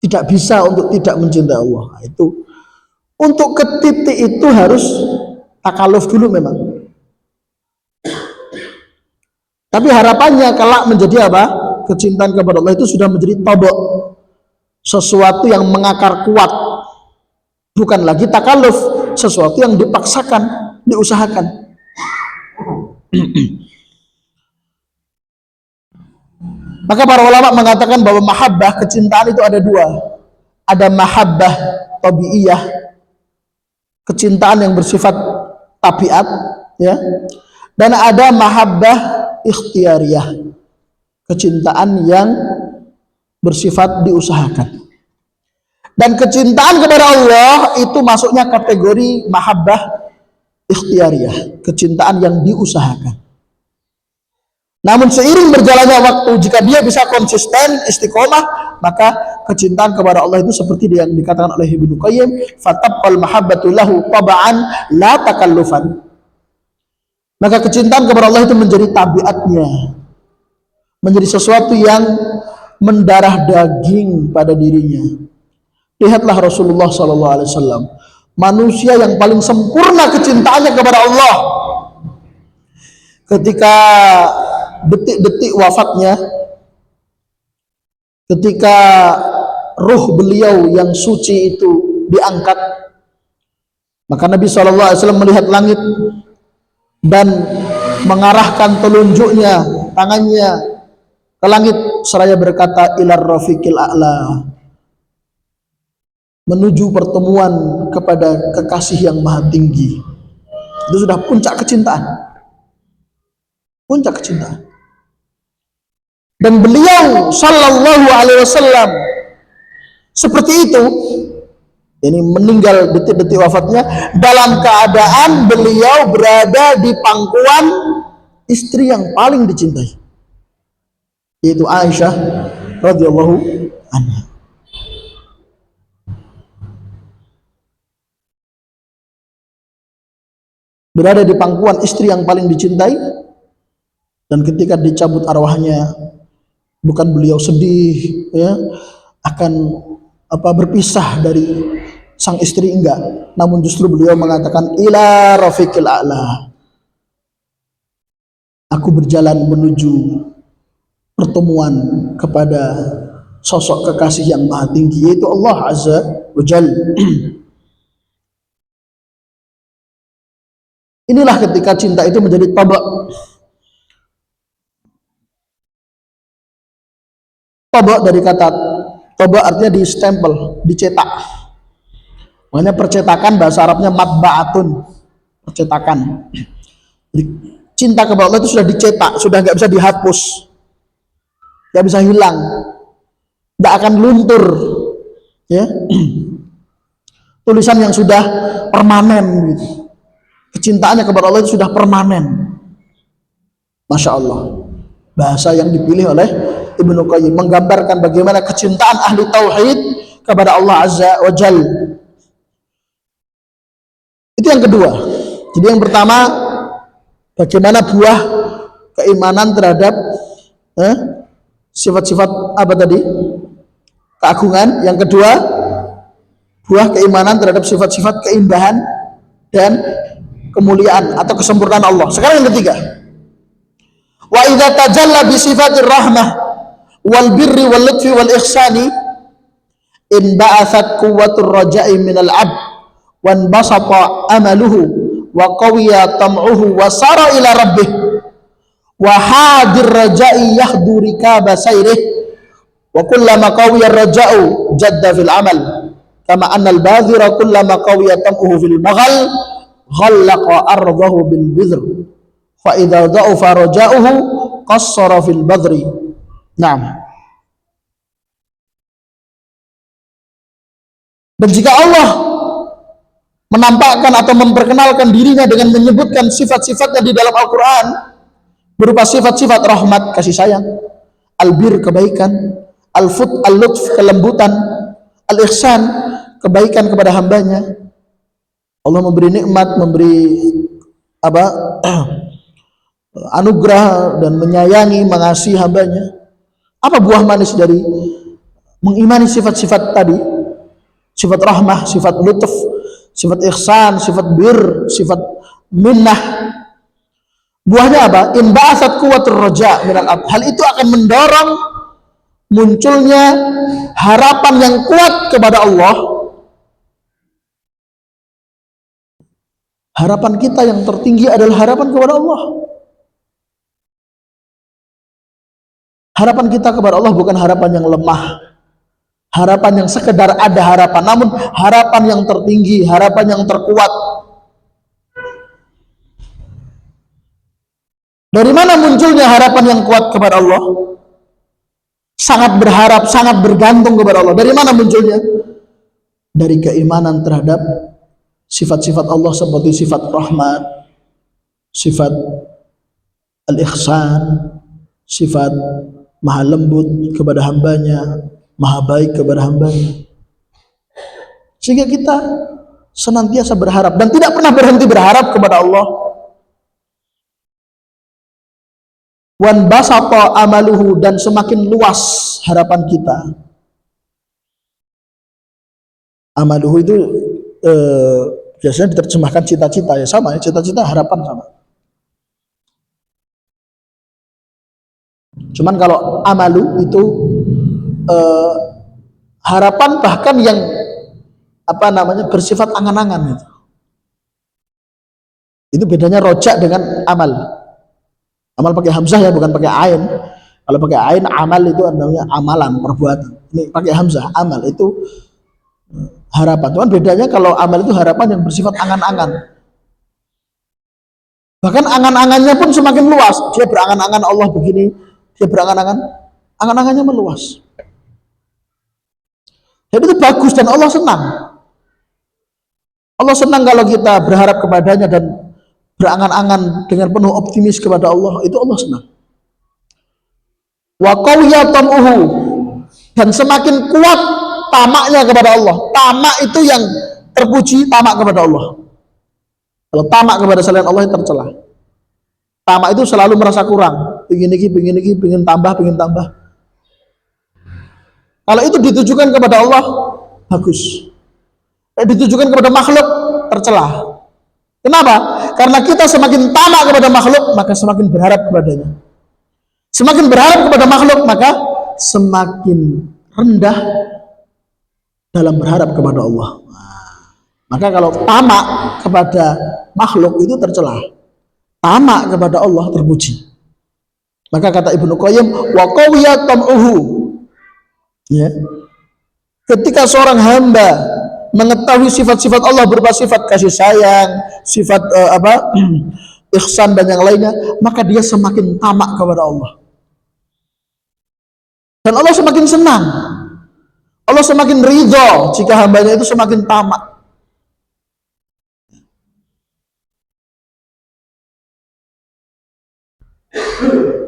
Tidak bisa untuk tidak mencintai Allah. Nah, itu untuk ke titik itu harus takaluf dulu memang. Tapi harapannya kelak menjadi apa? Kecintaan kepada Allah itu sudah menjadi tabak, sesuatu yang mengakar kuat, bukan lagi takaluf, sesuatu yang dipaksakan, diusahakan. Maka para ulama mengatakan bahwa mahabbah, kecintaan itu ada dua. Ada mahabbah tabiiyah, kecintaan yang bersifat tabiat, ya. Dan ada mahabbah ikhtiariyah, kecintaan yang bersifat diusahakan. Dan kecintaan kepada Allah itu masuknya kategori mahabbah ikhtiariyah, kecintaan yang diusahakan. Namun seiring berjalannya waktu, jika dia bisa konsisten, istiqomah, maka kecintaan kepada Allah itu seperti yang dikatakan oleh Ibnu Qayyim, fatabqal mahabbatu lahu tab'an la takallufan. Maka kecintaan kepada Allah itu menjadi tabiatnya, menjadi sesuatu yang mendarah daging pada dirinya. Lihatlah Rasulullah SAW, manusia yang paling sempurna kecintaannya kepada Allah. Ketika detik-detik wafatnya, ketika ruh beliau yang suci itu diangkat, maka Nabi SAW melihat langit dan mengarahkan telunjuknya, tangannya ke langit seraya berkata ilar rafiqil a'la, menuju pertemuan kepada kekasih yang maha tinggi. Itu sudah puncak kecintaan, puncak kecintaan. Dan beliau sallallahu alaihi wasallam seperti itu, ini meninggal detik-detik wafatnya dalam keadaan beliau berada di pangkuan istri yang paling dicintai, yaitu Aisyah radhiyallahu anha. Berada di pangkuan istri yang paling dicintai, dan ketika dicabut arwahnya, bukan beliau sedih ya akan berpisah dari sang istri, enggak, namun justru beliau mengatakan ila rafiqil a'la, aku berjalan menuju pertemuan kepada sosok kekasih yang maha tinggi, yaitu Allah Azza wa Jal. Inilah ketika cinta itu menjadi tabak. Tabak dari kata tabak artinya di stempel, dicetak. Makanya percetakan bahasa Arabnya matba'atun, percetakan. Jadi, cinta kepada Allah itu sudah dicetak, sudah nggak bisa dihapus, nggak bisa hilang, nggak akan luntur, ya. Tulisan yang sudah permanen gitu. Kecintaannya kepada Allah itu sudah permanen. Masya Allah, bahasa yang dipilih oleh Ibnu Qayyim menggambarkan bagaimana kecintaan ahli tauhid kepada Allah Azza wa Jal. Itu yang kedua. Jadi yang pertama, bagaimana buah keimanan terhadap sifat-sifat apa tadi? Keagungan. Yang kedua, buah keimanan terhadap sifat-sifat keindahan dan kemuliaan atau kesempurnaan Allah. Sekarang yang ketiga, wa idza tajalla bi sifatir rahmah wal birri wal lutfi wal ihsani in ba'athat quwwatur raja'i minal 'abd wan basata amaluhu wa qawiya tam'uhu wa sara ila rabbih wa hadir raja'i yahdu rikaba sayrih wa kullama qawiya raja'u jadda fil amal kama anna al badhira kullama qawiya tam'uhu fil maghal ghallaqa ardahu bil bidhr fa idza dha'afa raja'uhu qassara fil badri. Naam. Dan jika Allah menampakkan atau memperkenalkan dirinya dengan menyebutkan sifat-sifatnya di dalam Al-Quran berupa sifat-sifat rahmat, kasih sayang, al-bir, kebaikan, al-fut, al-lutf, kelembutan, al-ihsan, kebaikan kepada hambanya. Allah memberi nikmat, memberi anugerah dan menyayangi, mengasihi hambanya. Apa buah manis dari mengimani sifat-sifat tadi? Sifat rahmah, sifat lutf, sifat ihsan, sifat bir, sifat minnah. Buahnya apa? In ba'atsat quwwatur raja minal abd. Hal itu akan mendorong munculnya harapan yang kuat kepada Allah. Harapan kita yang tertinggi adalah harapan kepada Allah. Harapan kita kepada Allah bukan harapan yang lemah, harapan yang sekedar ada harapan, namun harapan yang tertinggi, harapan yang terkuat. Dari mana munculnya harapan yang kuat kepada Allah? Sangat berharap, sangat bergantung kepada Allah. Dari mana munculnya? Dari keimanan terhadap sifat-sifat Allah seperti sifat rahmat, sifat al-ihsan, sifat maha lembut kepada hambanya, maha baik kepada hambanya. Sehingga kita senantiasa berharap dan tidak pernah berhenti berharap kepada Allah. Wan basata amaluhu, dan semakin luas harapan kita. Amaluhu itu biasanya diterjemahkan cita-cita, ya sama ya, cita-cita harapan sama. Cuman kalau amalu itu harapan bahkan yang bersifat angan-angan itu. Itu bedanya rojak dengan amal. Amal pakai hamzah ya, bukan pakai ain. Kalau pakai ain, amal itu namanya amalan, perbuatan. Ini pakai hamzah, amal itu harapan. Cuman bedanya kalau amal itu harapan yang bersifat angan-angan. Bahkan angan-angannya pun semakin luas. Dia berangan-angan Allah begini, dia berangan-angan, angan-angannya meluas. Dan itu bagus dan Allah senang. Allah senang kalau kita berharap kepadanya dan berangan-angan dengan penuh optimis kepada Allah, itu Allah senang. Wa qawiya tam'uhu, dan semakin kuat tamaknya kepada Allah. Tamak itu yang terpuji, tamak kepada Allah. Kalau tamak kepada selain Allah itu tercela. Tamak itu selalu merasa kurang, pingin tambah. Kalau itu ditujukan kepada Allah, bagus. Ditujukan kepada makhluk, tercela. Kenapa? Karena kita semakin tamak kepada makhluk, maka semakin berharap kepadanya. Semakin berharap kepada makhluk, maka semakin rendah dalam berharap kepada Allah. Maka kalau tamak kepada makhluk itu tercela, tamak kepada Allah terpuji. Maka kata Ibnu Qayyim, wa qawiya tam'uhu, ya, ketika seorang hamba mengetahui sifat-sifat Allah berupa sifat kasih sayang, sifat ihsan dan yang lainnya, maka dia semakin tamak kepada Allah. Dan Allah semakin senang, Allah semakin ridho jika hambanya itu semakin tamak.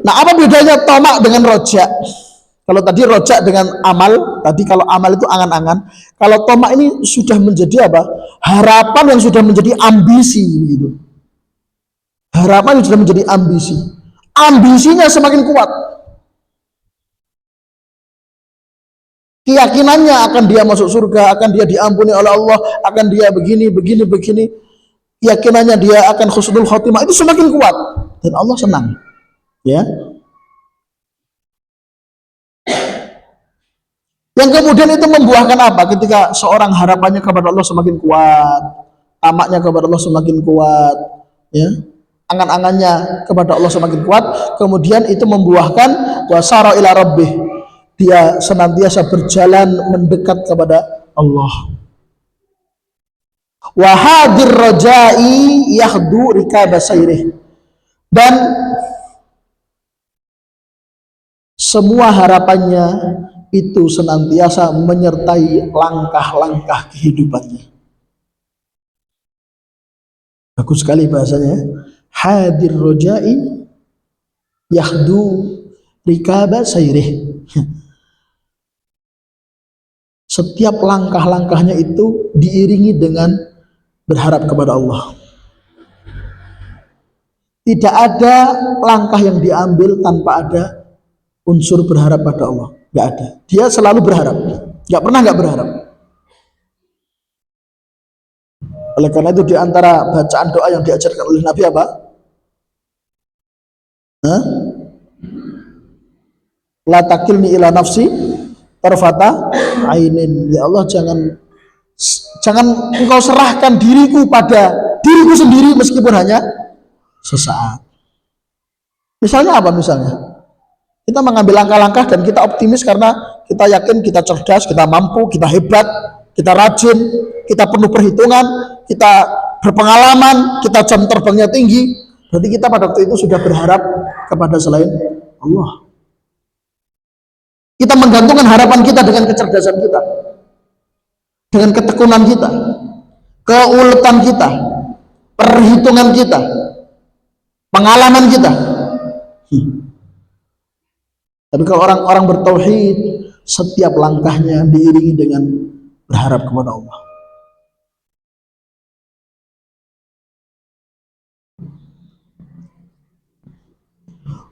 Nah, apa bedanya tamak dengan rojak? Kalau tadi rojak dengan amal, tadi kalau amal itu angan-angan, kalau tamak ini sudah menjadi apa? Harapan yang sudah menjadi ambisi gitu. Harapan yang sudah menjadi ambisi. Ambisinya semakin kuat. Keyakinannya akan dia masuk surga, akan dia diampuni oleh Allah, akan dia begini. Keyakinannya dia akan husnul khotimah itu semakin kuat dan Allah senang. Ya. Yang kemudian itu membuahkan apa? Ketika seorang harapannya kepada Allah semakin kuat, tamaknya kepada Allah semakin kuat, ya, angan-angannya kepada Allah semakin kuat, kemudian itu membuahkan wasara ila rabbih, dia senantiasa berjalan mendekat kepada Allah. Wahadir rajai yahdu rikaba sayrih, dan semua harapannya itu senantiasa menyertai langkah-langkah kehidupannya. Bagus sekali bahasanya. Hadir rojai yahdu rikaba sayrih. Setiap langkah-langkahnya itu diiringi dengan berharap kepada Allah. Tidak ada langkah yang diambil tanpa ada unsur berharap pada Allah. Gak ada. Dia selalu berharap. Gak pernah gak berharap. Oleh karena itu diantara bacaan doa yang diajarkan oleh Nabi apa? La takilni ila nafsi tarfata ainin. Ya Allah, jangan engkau serahkan diriku pada diriku sendiri meskipun hanya sesaat. Misalnya apa misalnya? Kita mengambil langkah-langkah dan kita optimis karena kita yakin kita cerdas, kita mampu, kita hebat, kita rajin, kita penuh perhitungan, kita berpengalaman, kita jam terbangnya tinggi. Berarti kita pada waktu itu sudah berharap kepada selain Allah. Kita menggantungkan harapan kita dengan kecerdasan kita, dengan ketekunan kita, keuletan kita, perhitungan kita, pengalaman kita. Tapi kalau orang-orang bertauhid, setiap langkahnya diiringi dengan berharap kepada Allah.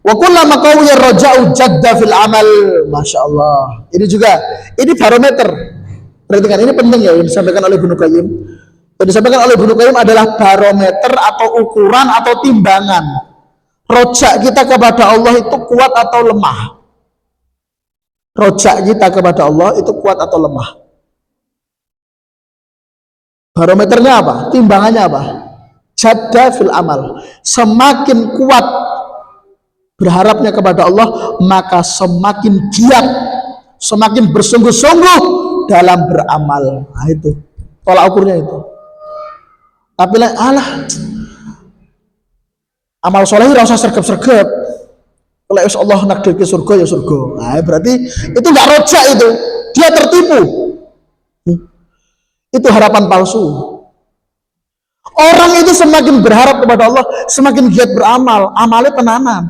Wa kullama qawiya raja'u jadda fil amal. Masya Allah. Ini juga, ini barometer. Perhatikan, ini penting ya yang disampaikan oleh Ibnu Qayyim. Yang disampaikan oleh Ibnu Qayyim adalah barometer atau ukuran atau timbangan. Rojak kita kepada Allah itu kuat atau lemah. Rojak kita kepada Allah itu kuat atau lemah. Barometernya apa? Timbangannya apa? Jadda fil amal. Semakin kuat berharapnya kepada Allah, maka semakin giat, semakin bersungguh-sungguh dalam beramal. Nah itu tolak ukurnya itu. Tapi alah, amal soleh rasa sergap-sergap. Kalau Allah nakdir ke surga ya surga. Nah, berarti itu nggak rojak, itu dia tertipu. Itu harapan palsu. Orang itu semakin berharap kepada Allah, semakin giat beramal, amalnya tenanan.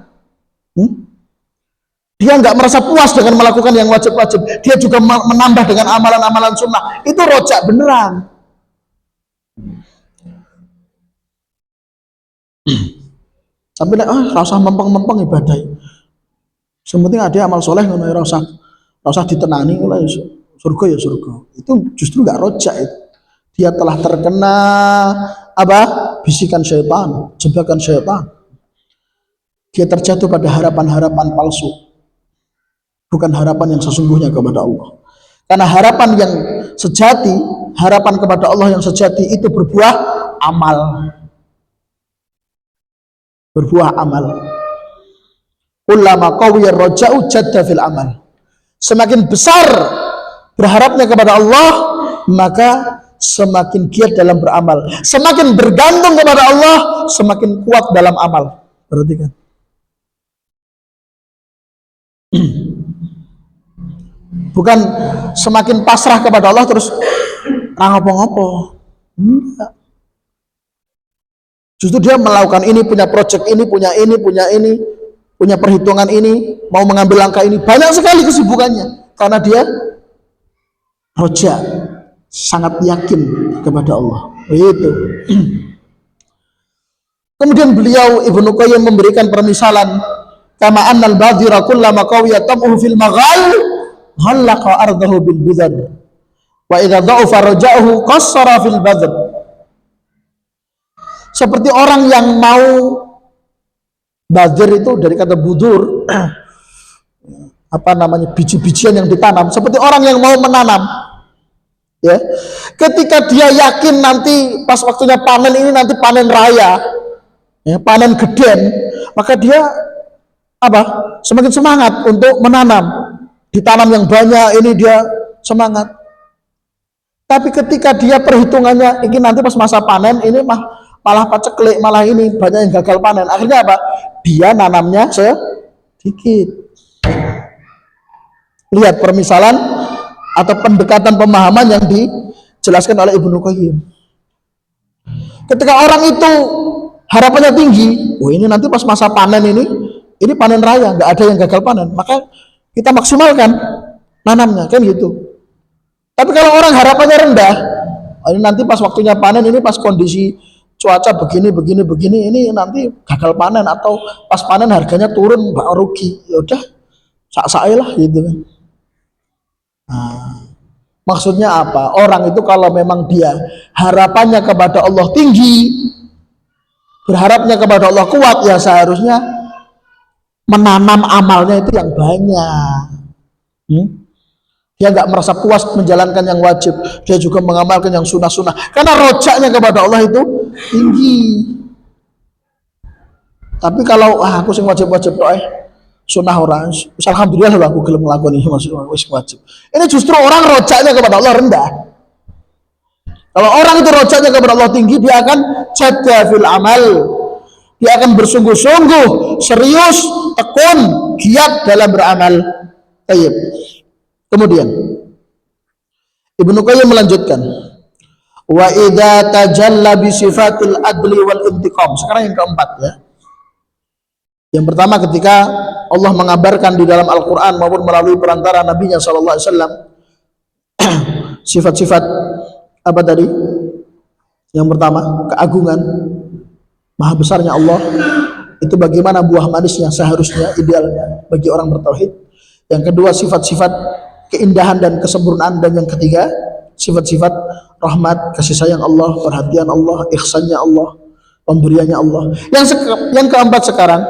Dia nggak merasa puas dengan melakukan yang wajib-wajib. Dia juga menambah dengan amalan-amalan sunnah. Itu rojak beneran. Tapi rasa mempeng-mempeng ibadah. Sementing ada amal soleh ngono rasa usah ditenani lah, surga ya surga. Itu justru nggak rojak itu. Dia telah terkena apa? Bisikan syaitan, jebakan syaitan. Dia terjatuh pada harapan-harapan palsu, bukan harapan yang sesungguhnya kepada Allah. Karena harapan yang sejati, harapan kepada Allah yang sejati itu berbuah amal. Berbuah amal. Ulama qawiyar raja'u jadda fil amal. Semakin besar berharapnya kepada Allah, maka semakin giat dalam beramal. Semakin bergantung kepada Allah, semakin kuat dalam amal. Perhatikan. Bukan semakin pasrah kepada Allah terus ngopo-ngopo. Enggak. Justru dia melakukan ini, punya project ini, punya ini, punya perhitungan ini, mau mengambil langkah ini, banyak sekali kesibukannya karena dia roja, sangat yakin kepada Allah. Begitu. Kemudian beliau Ibnu Qayyim memberikan permisalan, kama annal badhira kullama qawiya tamuhu fil maghal ghallaqa ardahu bil bidar wa idza dha'afa raja'uhu qassara fil badr. Seperti orang yang mau, badir itu dari kata budur, apa namanya, biji-bijian yang ditanam. Seperti orang yang mau menanam, ya. Ketika dia yakin nanti pas waktunya panen ini nanti panen raya, ya, panen geden, maka dia apa? Semakin semangat untuk menanam, ditanam yang banyak, ini dia semangat. Tapi ketika dia perhitungannya ini nanti pas masa panen ini malah paceklik, malah ini banyak yang gagal panen. Akhirnya apa? Dia nanamnya sedikit. Lihat permisalan atau pendekatan pemahaman yang dijelaskan oleh Ibnu Qayyim. Ketika orang itu harapannya tinggi, oh ini nanti pas masa panen ini panen raya, nggak ada yang gagal panen, maka kita maksimalkan nanamnya, kan gitu. Tapi kalau orang harapannya rendah, oh ini nanti pas waktunya panen, ini pas kondisi cuaca begini, ini nanti gagal panen, atau pas panen harganya turun, mbak rugi, ya udah sak-sakai lah gitu kan. Nah, maksudnya apa? Orang itu kalau memang dia harapannya kepada Allah tinggi, berharapnya kepada Allah kuat, ya seharusnya menanam amalnya itu yang banyak. Dia nggak merasa puas menjalankan yang wajib, dia juga mengamalkan yang sunnah-sunnah, karena rojaknya kepada Allah itu tinggi. Tapi kalau aku sing wajib-wajib doa, sunnah orang, alhamdulillah aku gelem nglakoni wajib. Ini justru orang rojaknya kepada Allah rendah. Kalau orang itu rojaknya kepada Allah tinggi, dia akan jadda fil amal. Dia akan bersungguh-sungguh, serius, tekun, giat dalam beramal. Baik. Kemudian Ibnu Qayyim melanjutkan, wa idza tajalla bi sifatil adli wal intiqam. Sekarang yang keempat, ya. Yang pertama ketika Allah mengabarkan di dalam Al-Qur'an maupun melalui perantara Nabi-Nya sallallahu alaihi wasallam sifat-sifat apa tadi? Yang pertama, keagungan, maha besarnya Allah. Itu bagaimana buah manisnya seharusnya idealnya bagi orang bertauhid. Yang kedua, sifat-sifat keindahan dan kesempurnaan, dan yang ketiga sifat-sifat rahmat, kasih sayang Allah, perhatian Allah, ihsannya Allah, pemberiannya Allah. Yang keempat sekarang,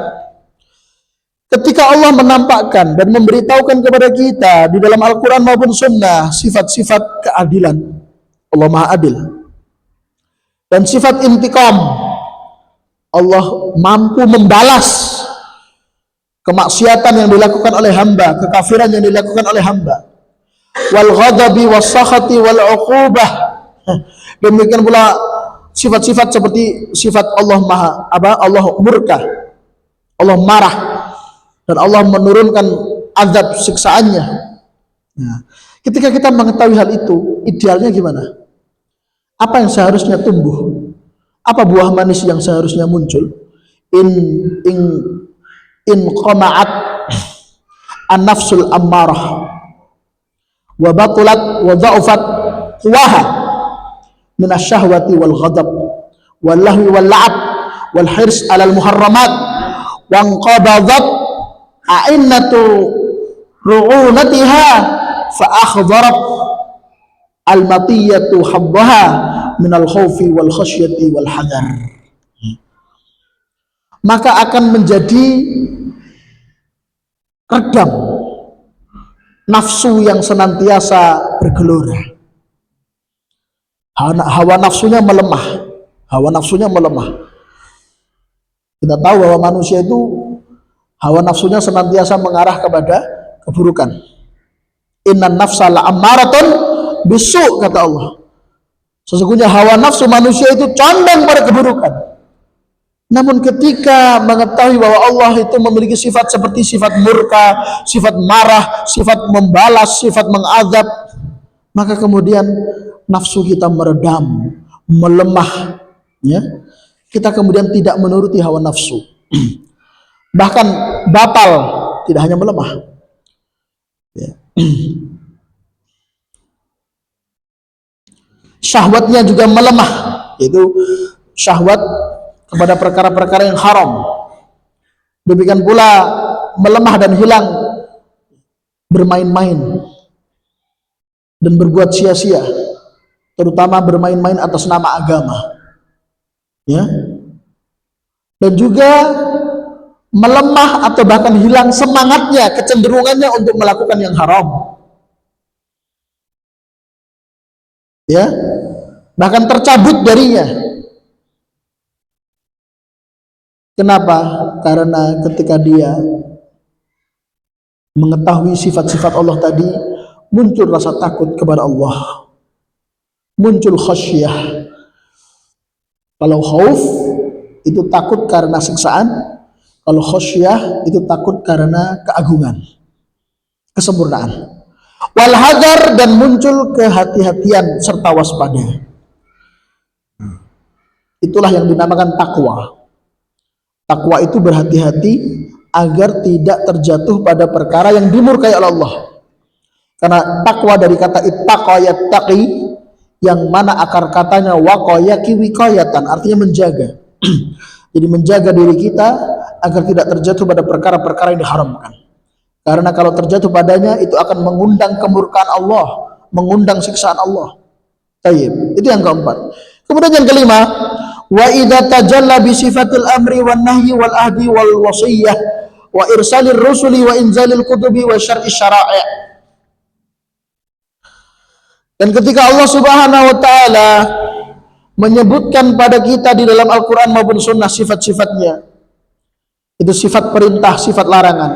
ketika Allah menampakkan dan memberitahukan kepada kita di dalam Al-Quran maupun Sunnah sifat-sifat keadilan, Allah Maha Adil, dan sifat intiqam, Allah mampu membalas kemaksiatan yang dilakukan oleh hamba, kekafiran yang dilakukan oleh hamba, wal ghadabi was sakhati wal uqubah. Demikian pula sifat-sifat seperti sifat Allah Maha Allah murka, Allah marah, dan Allah menurunkan azab siksaannya. Nah, ketika kita mengetahui hal itu, idealnya gimana? Apa yang seharusnya tumbuh? Apa buah manis yang seharusnya muncul? In qama'at an-nafsul ammarah wa batulat wa dha'ufat quwaha min asy-syahwati wal ghadab wal lahwi wal la'ab wal hirs 'alal muharramat wa anqabadat a'innatu ru'unatiha fa akhdarat al-matiyatu habbaha minal khawfi wal khasyati wal hadar. Maka akan menjadi redam nafsu yang senantiasa bergelora. Hawa nafsunya melemah. Hawa nafsunya melemah. Kita tahu bahwa manusia itu hawa nafsunya senantiasa mengarah kepada keburukan. Innan nafsa la'ammaratun bisu, kata Allah. Sesungguhnya hawa nafsu manusia itu condong pada keburukan. Namun ketika mengetahui bahwa Allah itu memiliki sifat seperti sifat murka, sifat marah, sifat membalas, sifat mengazab, maka kemudian nafsu kita meredam, melemah, ya. Kita kemudian tidak menuruti hawa nafsu. Bahkan batal, tidak hanya melemah. Ya. Syahwatnya juga melemah, yaitu syahwat kepada perkara-perkara yang haram. Demikian pula melemah dan hilang bermain-main dan berbuat sia-sia, terutama bermain-main atas nama agama, ya. Dan juga melemah atau bahkan hilang semangatnya, kecenderungannya untuk melakukan yang haram, ya, bahkan tercabut darinya. Kenapa? Karena ketika dia mengetahui sifat-sifat Allah tadi, muncul rasa takut kepada Allah, muncul khasyah. Kalau khauf itu takut karena siksaan, kalau khasyah itu takut karena keagungan, kesempurnaan. Wal hadar, dan muncul kehati-hatian serta waspada. Itulah yang dinamakan takwa. Takwa itu berhati-hati agar tidak terjatuh pada perkara yang dimurkai oleh Allah. Karena takwa dari kata ittaqa yattaqi, yang mana akar katanya waqayaki wiqayatan, artinya menjaga. Jadi menjaga diri kita agar tidak terjatuh pada perkara-perkara yang diharamkan. Karena kalau terjatuh padanya itu akan mengundang kemurkaan Allah, mengundang siksaan Allah. Tayyib. Itu yang keempat. Kemudian yang kelima, wa idza tajalla bi sifatil amri wan nahyi wal ahdi wal wasiyah wa irsalir rusuli wa inzalil kutubi wa syar'i syara'i. Dan ketika Allah Subhanahu wa taala menyebutkan pada kita di dalam Al-Qur'an maupun sunnah sifat-sifatnya, itu sifat perintah, sifat larangan.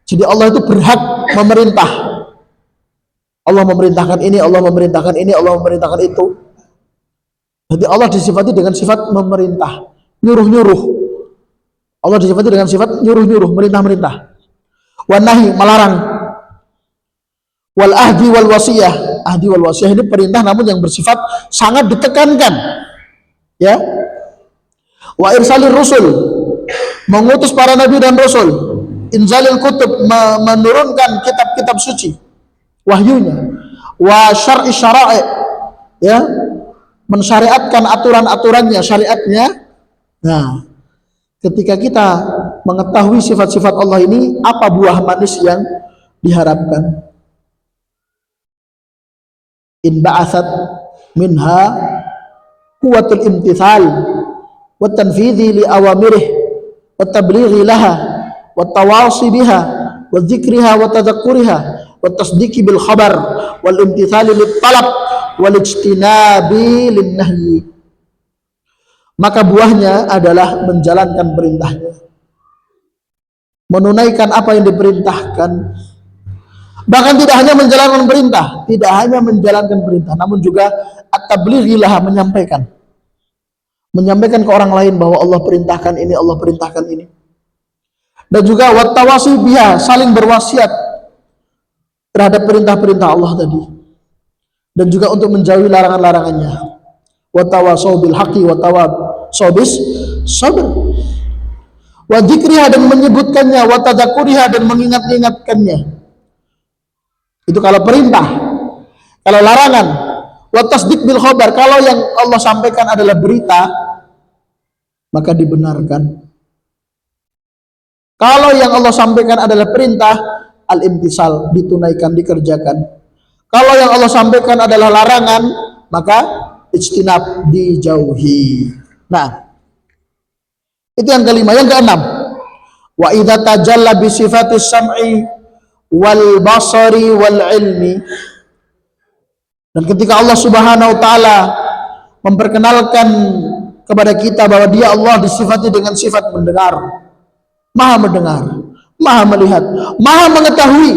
Jadi Allah itu berhak memerintah. Allah memerintahkan ini, Allah memerintahkan ini, Allah memerintahkan itu. Jadi Allah disifati dengan sifat memerintah, nyuruh-nyuruh. Allah disifati dengan sifat nyuruh-nyuruh, merintah-merintah. Wan nahi, melarang. Wal ahdi wal wasiyah. Ahdi wal wasiyah ini perintah namun yang bersifat sangat ditekankan. Ya. Wa irsalir rusul, mengutus para nabi dan rasul. Inzalil kutub, menurunkan kitab-kitab suci, wahyunya. Wa syar'i syara'i, ya, mensyariatkan aturan-aturannya, syariatnya. Nah, ketika kita mengetahui sifat-sifat Allah ini, apa buah manis yang diharapkan? In ba'atsat minha quwwatul imtithal wa tanfidhi li awamirih wa tablighi laha wa tawasi biha wa dzikriha wa tadhakkuriha wa tasdiqi bil khabar wal imtithali lit talab wal ijtinabi lin nahyi. Maka buahnya adalah menjalankan perintahnya, menunaikan apa yang diperintahkan. Bahkan tidak hanya menjalankan perintah, tidak hanya menjalankan perintah, namun juga at-tablighi laha, menyampaikan ke orang lain bahwa Allah perintahkan ini, Allah perintahkan ini. Dan juga wat tawasi biha, saling berwasiat terhadap perintah-perintah Allah tadi. Dan juga untuk menjauhi larangan-larangannya. Wa tawasau bil haqqi wa tawasau bis sabr. Wa dzikriha, dan menyebutkannya, wa tadzakuriha, dan mengingat-ingatkannya. Itu kalau perintah. Kalau larangan, wa tasdiq bil khabar, kalau yang Allah sampaikan adalah berita, maka dibenarkan. Kalau yang Allah sampaikan adalah perintah, al-imtisal, ditunaikan, dikerjakan. Kalau yang Allah sampaikan adalah larangan, maka ijtinab, dijauhi. Nah, itu yang kelima. Yang keenam, wa idza tajalla bi sifatis sam'i wal basari wal ilmi. Dan ketika Allah Subhanahu wa taala memperkenalkan kepada kita bahwa Dia Allah disifati dengan sifat mendengar, Maha mendengar, Maha melihat, Maha mengetahui.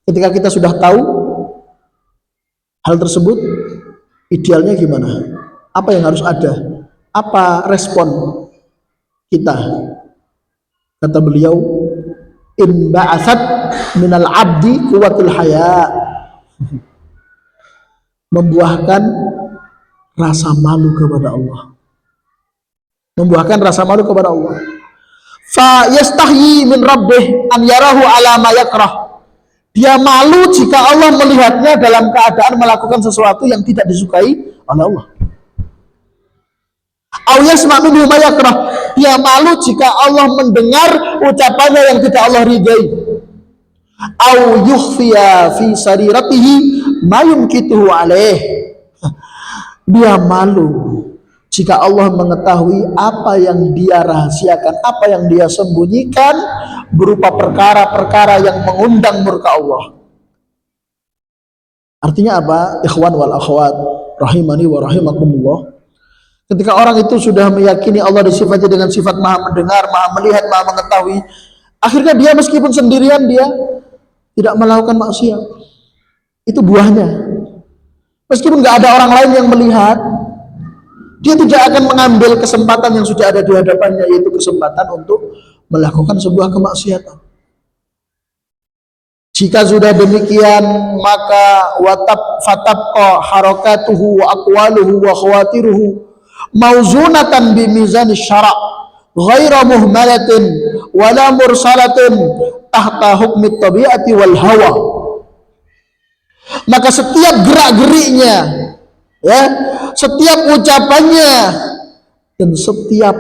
Ketika kita sudah tahu hal tersebut, idealnya gimana? Apa yang harus ada? Apa respon kita? Kata beliau, in ba'atsat minal abdi quwwatul haya, membuahkan rasa malu kepada Allah, membuahkan rasa malu kepada Allah. Fa yastahyi min rabbih an yarahu ala ma yakrah, dia malu jika Allah melihatnya dalam keadaan melakukan sesuatu yang tidak disukai oleh Allah. Au yasma' minhu ma yakrah, dia malu jika Allah mendengar ucapannya yang tidak Allah ridai. Au yukhfiya fi sariratihi ma yumkituhu alaih, dia malu jika Allah mengetahui apa yang dia rahasiakan, apa yang dia sembunyikan berupa perkara-perkara yang mengundang murka Allah. Artinya apa? Ikhwan wal akhwat rahimani wa rahimakumullah. Ketika orang itu sudah meyakini Allah disifati dengan sifat Maha mendengar, Maha melihat, Maha mengetahui, akhirnya dia meskipun sendirian dia tidak melakukan maksiat. Itu buahnya. Meskipun nggak ada orang lain yang melihat, dia tidak akan mengambil kesempatan yang sudah ada di hadapannya, yaitu kesempatan untuk melakukan sebuah kemaksiatan. Jika sudah demikian, maka fatabqa harakatuhu wa aqwaluhu wa khawatiruhu mauzunatan bi mizan syara' ghaira muhmalatin wala mursalatin tahta hukmi tabi'ati wal hawa. Maka setiap gerak-geriknya, ya, setiap ucapannya, dan setiap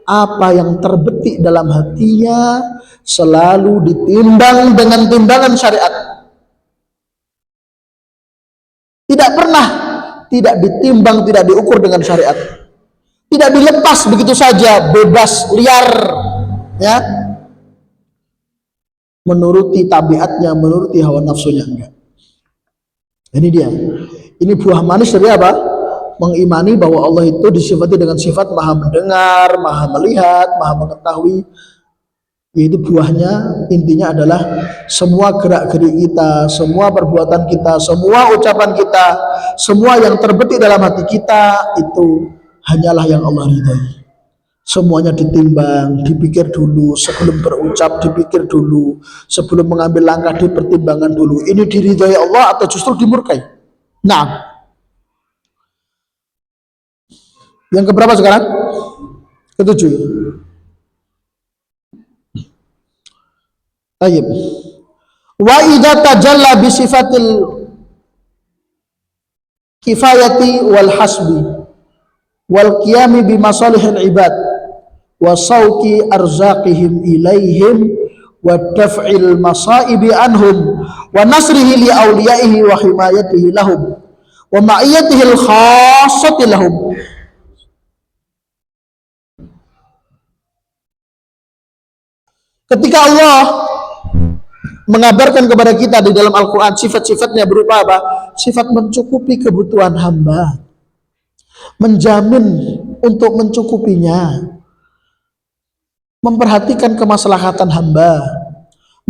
apa yang terbetik dalam hatinya selalu ditimbang dengan timbangan syariat. Tidak pernah tidak ditimbang, tidak diukur dengan syariat. Tidak dilepas begitu saja, bebas, liar, ya, menuruti tabiatnya, menuruti hawa nafsunya, enggak. Ini dia. Ini buah manis dari apa? Mengimani bahwa Allah itu disifati dengan sifat Maha mendengar, Maha melihat, Maha mengetahui. Yaitu buahnya, intinya adalah semua gerak-gerik kita, semua perbuatan kita, semua ucapan kita, semua yang terbetik dalam hati kita itu hanyalah yang Allah ridhai. Semuanya ditimbang, dipikir dulu sebelum berucap, dipikir dulu sebelum mengambil langkah, dipertimbangkan dulu. Ini diridhai Allah atau justru dimurkai? Nah, yang keberapa sekarang? Ketujuh. Tayyib. Wa idza tajalla bi sifatil kifayati wal hasbi wal qiyami bi masalihil ibad wa sauki arzaqihim ilaihim wa daf'il masaibi anhum wa nasrihi li awliyaihi wa himayatihi lahum wa ma'iyatihi al khassati lahum. Ketika Allah mengabarkan kepada kita di dalam Al-Quran sifat-sifatnya berupa apa? Sifat mencukupi kebutuhan hamba, menjamin untuk mencukupinya, memperhatikan kemaslahatan hamba,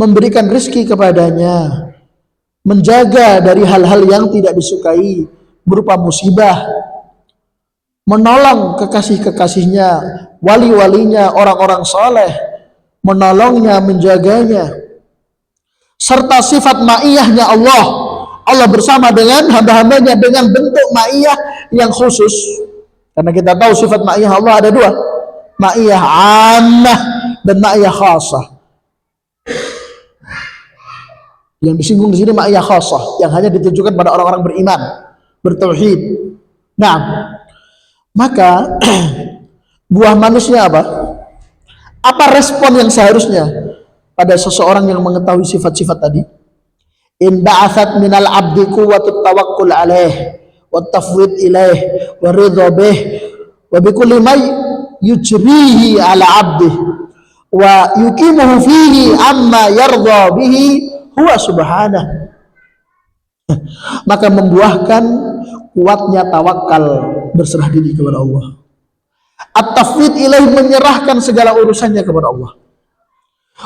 memberikan rezeki kepadanya, menjaga dari hal-hal yang tidak disukai berupa musibah, menolong kekasih-kekasihnya, wali-walinya, orang-orang soleh, menolongnya, menjaganya, serta sifat ma'iyahnya Allah. Allah bersama dengan hamba-hambanya dengan bentuk ma'iyah yang khusus. Karena kita tahu sifat ma'iyah Allah ada dua, ma'iyah ammah dan ma'iyah khasah. Yang disinggung di sini ma'iyah khasah, yang hanya ditujukan pada orang-orang beriman, bertauhid. Nah, maka buah manisnya apa? Apa respon yang seharusnya pada seseorang yang mengetahui sifat-sifat tadi. In ba'athat minal abdi quwwatut tawakkul alaih wa tafwid ilaih wa ridha bih wa bikulli may yujrihi ala abdi wa yukimuhu fihi amma yardha bihi huwa subhanah. Maka membuahkan kuatnya tawakal, berserah diri kepada Allah. At-tafwid ilaih, menyerahkan segala urusannya kepada Allah.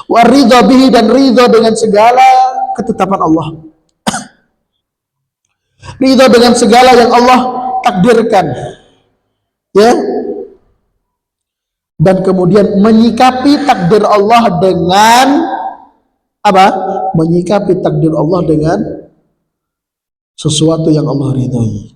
Wa ridha bihi, dan ridha dengan segala ketetapan Allah. Ridha dengan segala yang Allah takdirkan. Ya. Dan kemudian menyikapi takdir Allah dengan apa? Menyikapi takdir Allah dengan sesuatu yang Allah ridhoi.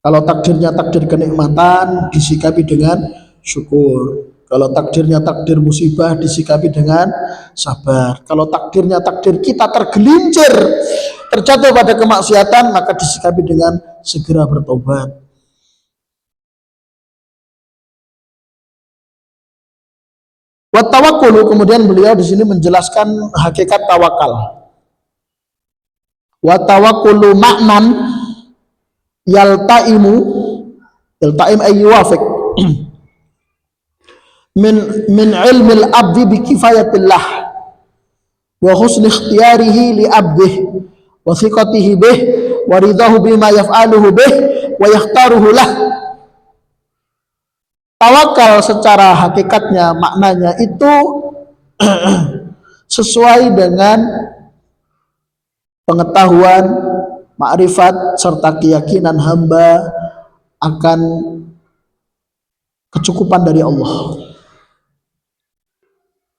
Kalau takdirnya takdir kenikmatan, disikapi dengan syukur. Kalau takdirnya takdir musibah, disikapi dengan sabar. Kalau takdirnya takdir kita tergelincir, terjatuh pada kemaksiatan, maka disikapi dengan segera bertobat. Wa tawakkulu, kemudian beliau di sini menjelaskan hakikat tawakal. Wa tawakkulu ma'nan yaltaim ay yuwafiq min ilmi al-abdi bi kifayatillah wa husni ikhtiyarihi li abdihi wa thiqatihi bih wa ridahu bima yaf'aluhu bih wa yakhtaruhu lah. Tawakal secara hakikatnya, maknanya itu sesuai dengan pengetahuan, ma'rifat serta keyakinan hamba akan kecukupan dari Allah.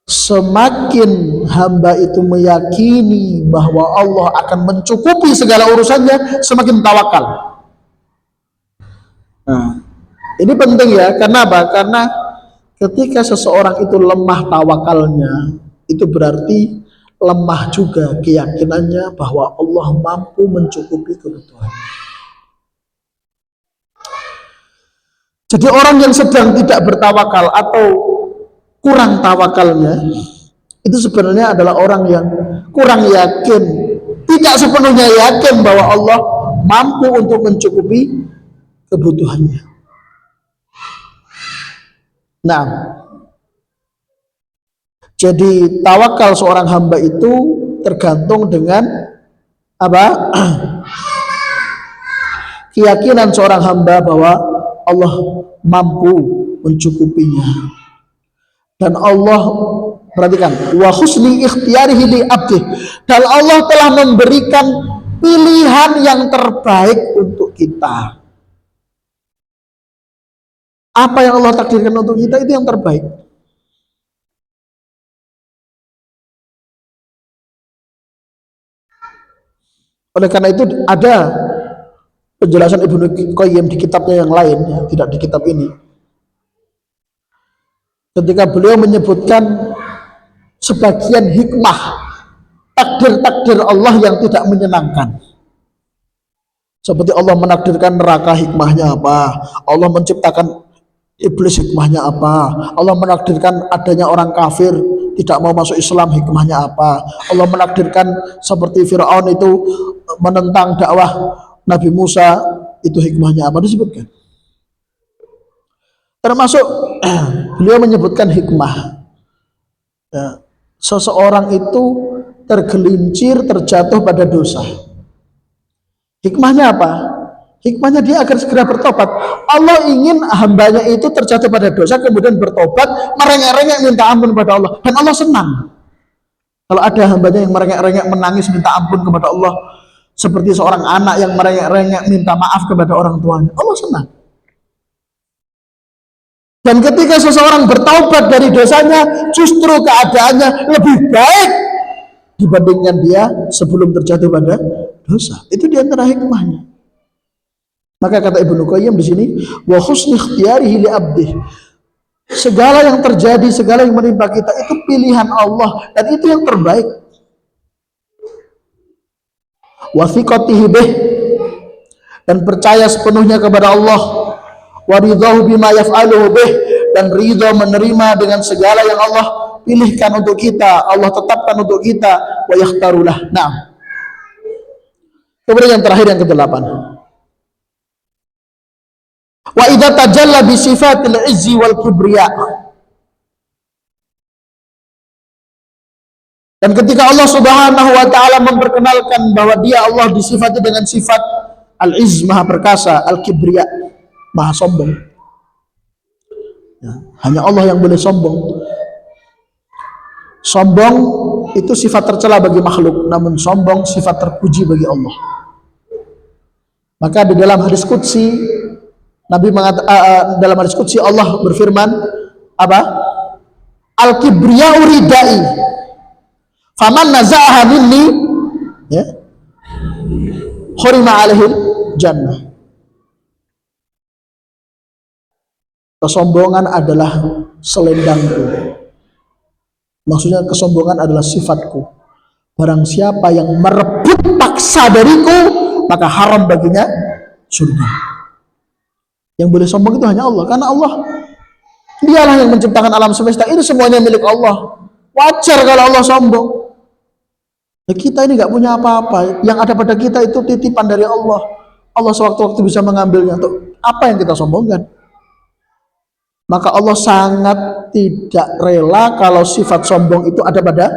Semakin hamba itu meyakini bahwa Allah akan mencukupi segala urusannya, semakin tawakal. Nah, ini penting ya, karena apa? Karena ketika seseorang itu lemah tawakalnya, itu berarti lemah juga keyakinannya bahwa Allah mampu mencukupi kebutuhan. Jadi orang yang sedang tidak bertawakal atau kurang tawakalnya, itu sebenarnya adalah orang yang kurang yakin, tidak sepenuhnya yakin bahwa Allah mampu untuk mencukupi kebutuhannya. Nah, jadi tawakal seorang hamba itu tergantung dengan apa? Keyakinan seorang hamba bahwa Allah mampu mencukupinya. Dan Allah, perhatikan, wa husni ikhtiyarihi li abdi, dan Allah telah memberikan pilihan yang terbaik untuk kita. Apa yang Allah takdirkan untuk kita, itu yang terbaik. Oleh karena itu ada penjelasan Ibnu Qayyim di kitabnya yang lain, ya, tidak di kitab ini. Ketika beliau menyebutkan sebagian hikmah takdir-takdir Allah yang tidak menyenangkan. Seperti Allah menakdirkan neraka, hikmahnya apa? Allah menciptakan iblis, hikmahnya apa? Allah menakdirkan adanya orang kafir tidak mau masuk Islam, hikmahnya apa? Allah menakdirkan seperti Fir'aun itu menentang dakwah Nabi Musa, itu hikmahnya apa? Disebutkan. Termasuk beliau menyebutkan hikmah, ya, seseorang itu tergelincir, terjatuh pada dosa. Hikmahnya apa? Hikmahnya dia agar segera bertobat. Allah ingin hambanya itu terjatuh pada dosa, kemudian bertobat, merengek-rengek minta ampun kepada Allah, dan Allah senang. Kalau ada hambanya yang merengek-rengek menangis minta ampun kepada Allah, seperti seorang anak yang merengek-rengek minta maaf kepada orang tuanya, Allah senang. Dan ketika seseorang bertaubat dari dosanya, justru keadaannya lebih baik dibandingkan dia sebelum terjatuh pada dosa. Itu diantara hikmahnya. Maka kata Ibnu Qayyim di sini, wa husni ikhtiyarihi li abdih. Segala yang terjadi, segala yang menimpa kita itu pilihan Allah, dan itu yang terbaik. Wa thiqatihi bih, dan percaya sepenuhnya kepada Allah. Wa ridahu bima yaf'aluhu bih, dan ridha menerima dengan segala yang Allah pilihkan untuk kita, Allah tetapkan untuk kita, wa yakhtarulah. Nah, kemudian yang terakhir yang kedelapan, wa idza tajalla bi sifatil izzi wal kibriya. Dan ketika Allah Subhanahu wa taala memperkenalkan bahwa Dia Allah disifati dengan sifat al-izz, maha perkasa, al-kibriya, maha sombong. Ya, hanya Allah yang boleh sombong. Sombong itu sifat tercela bagi makhluk, namun sombong sifat terpuji bagi Allah. Maka di dalam hadis qudsi Nabi dalam hadis qudsi Allah berfirman apa? Al-kibriya'u ridai. Faman naza'aha minni ya khurima alaihil jannah. Kesombongan adalah selendangku. Maksudnya kesombongan adalah sifatku. Barang siapa yang merebut paksa dariku, maka haram baginya surga. Yang boleh sombong itu hanya Allah, karena Allah Dialah yang menciptakan alam semesta. Ini semuanya milik Allah. Wajar kalau Allah sombong. Ya, kita ini nggak punya apa-apa. Yang ada pada kita itu titipan dari Allah. Allah sewaktu-waktu bisa mengambilnya. Untuk apa yang kita sombongkan? Maka Allah sangat tidak rela kalau sifat sombong itu ada pada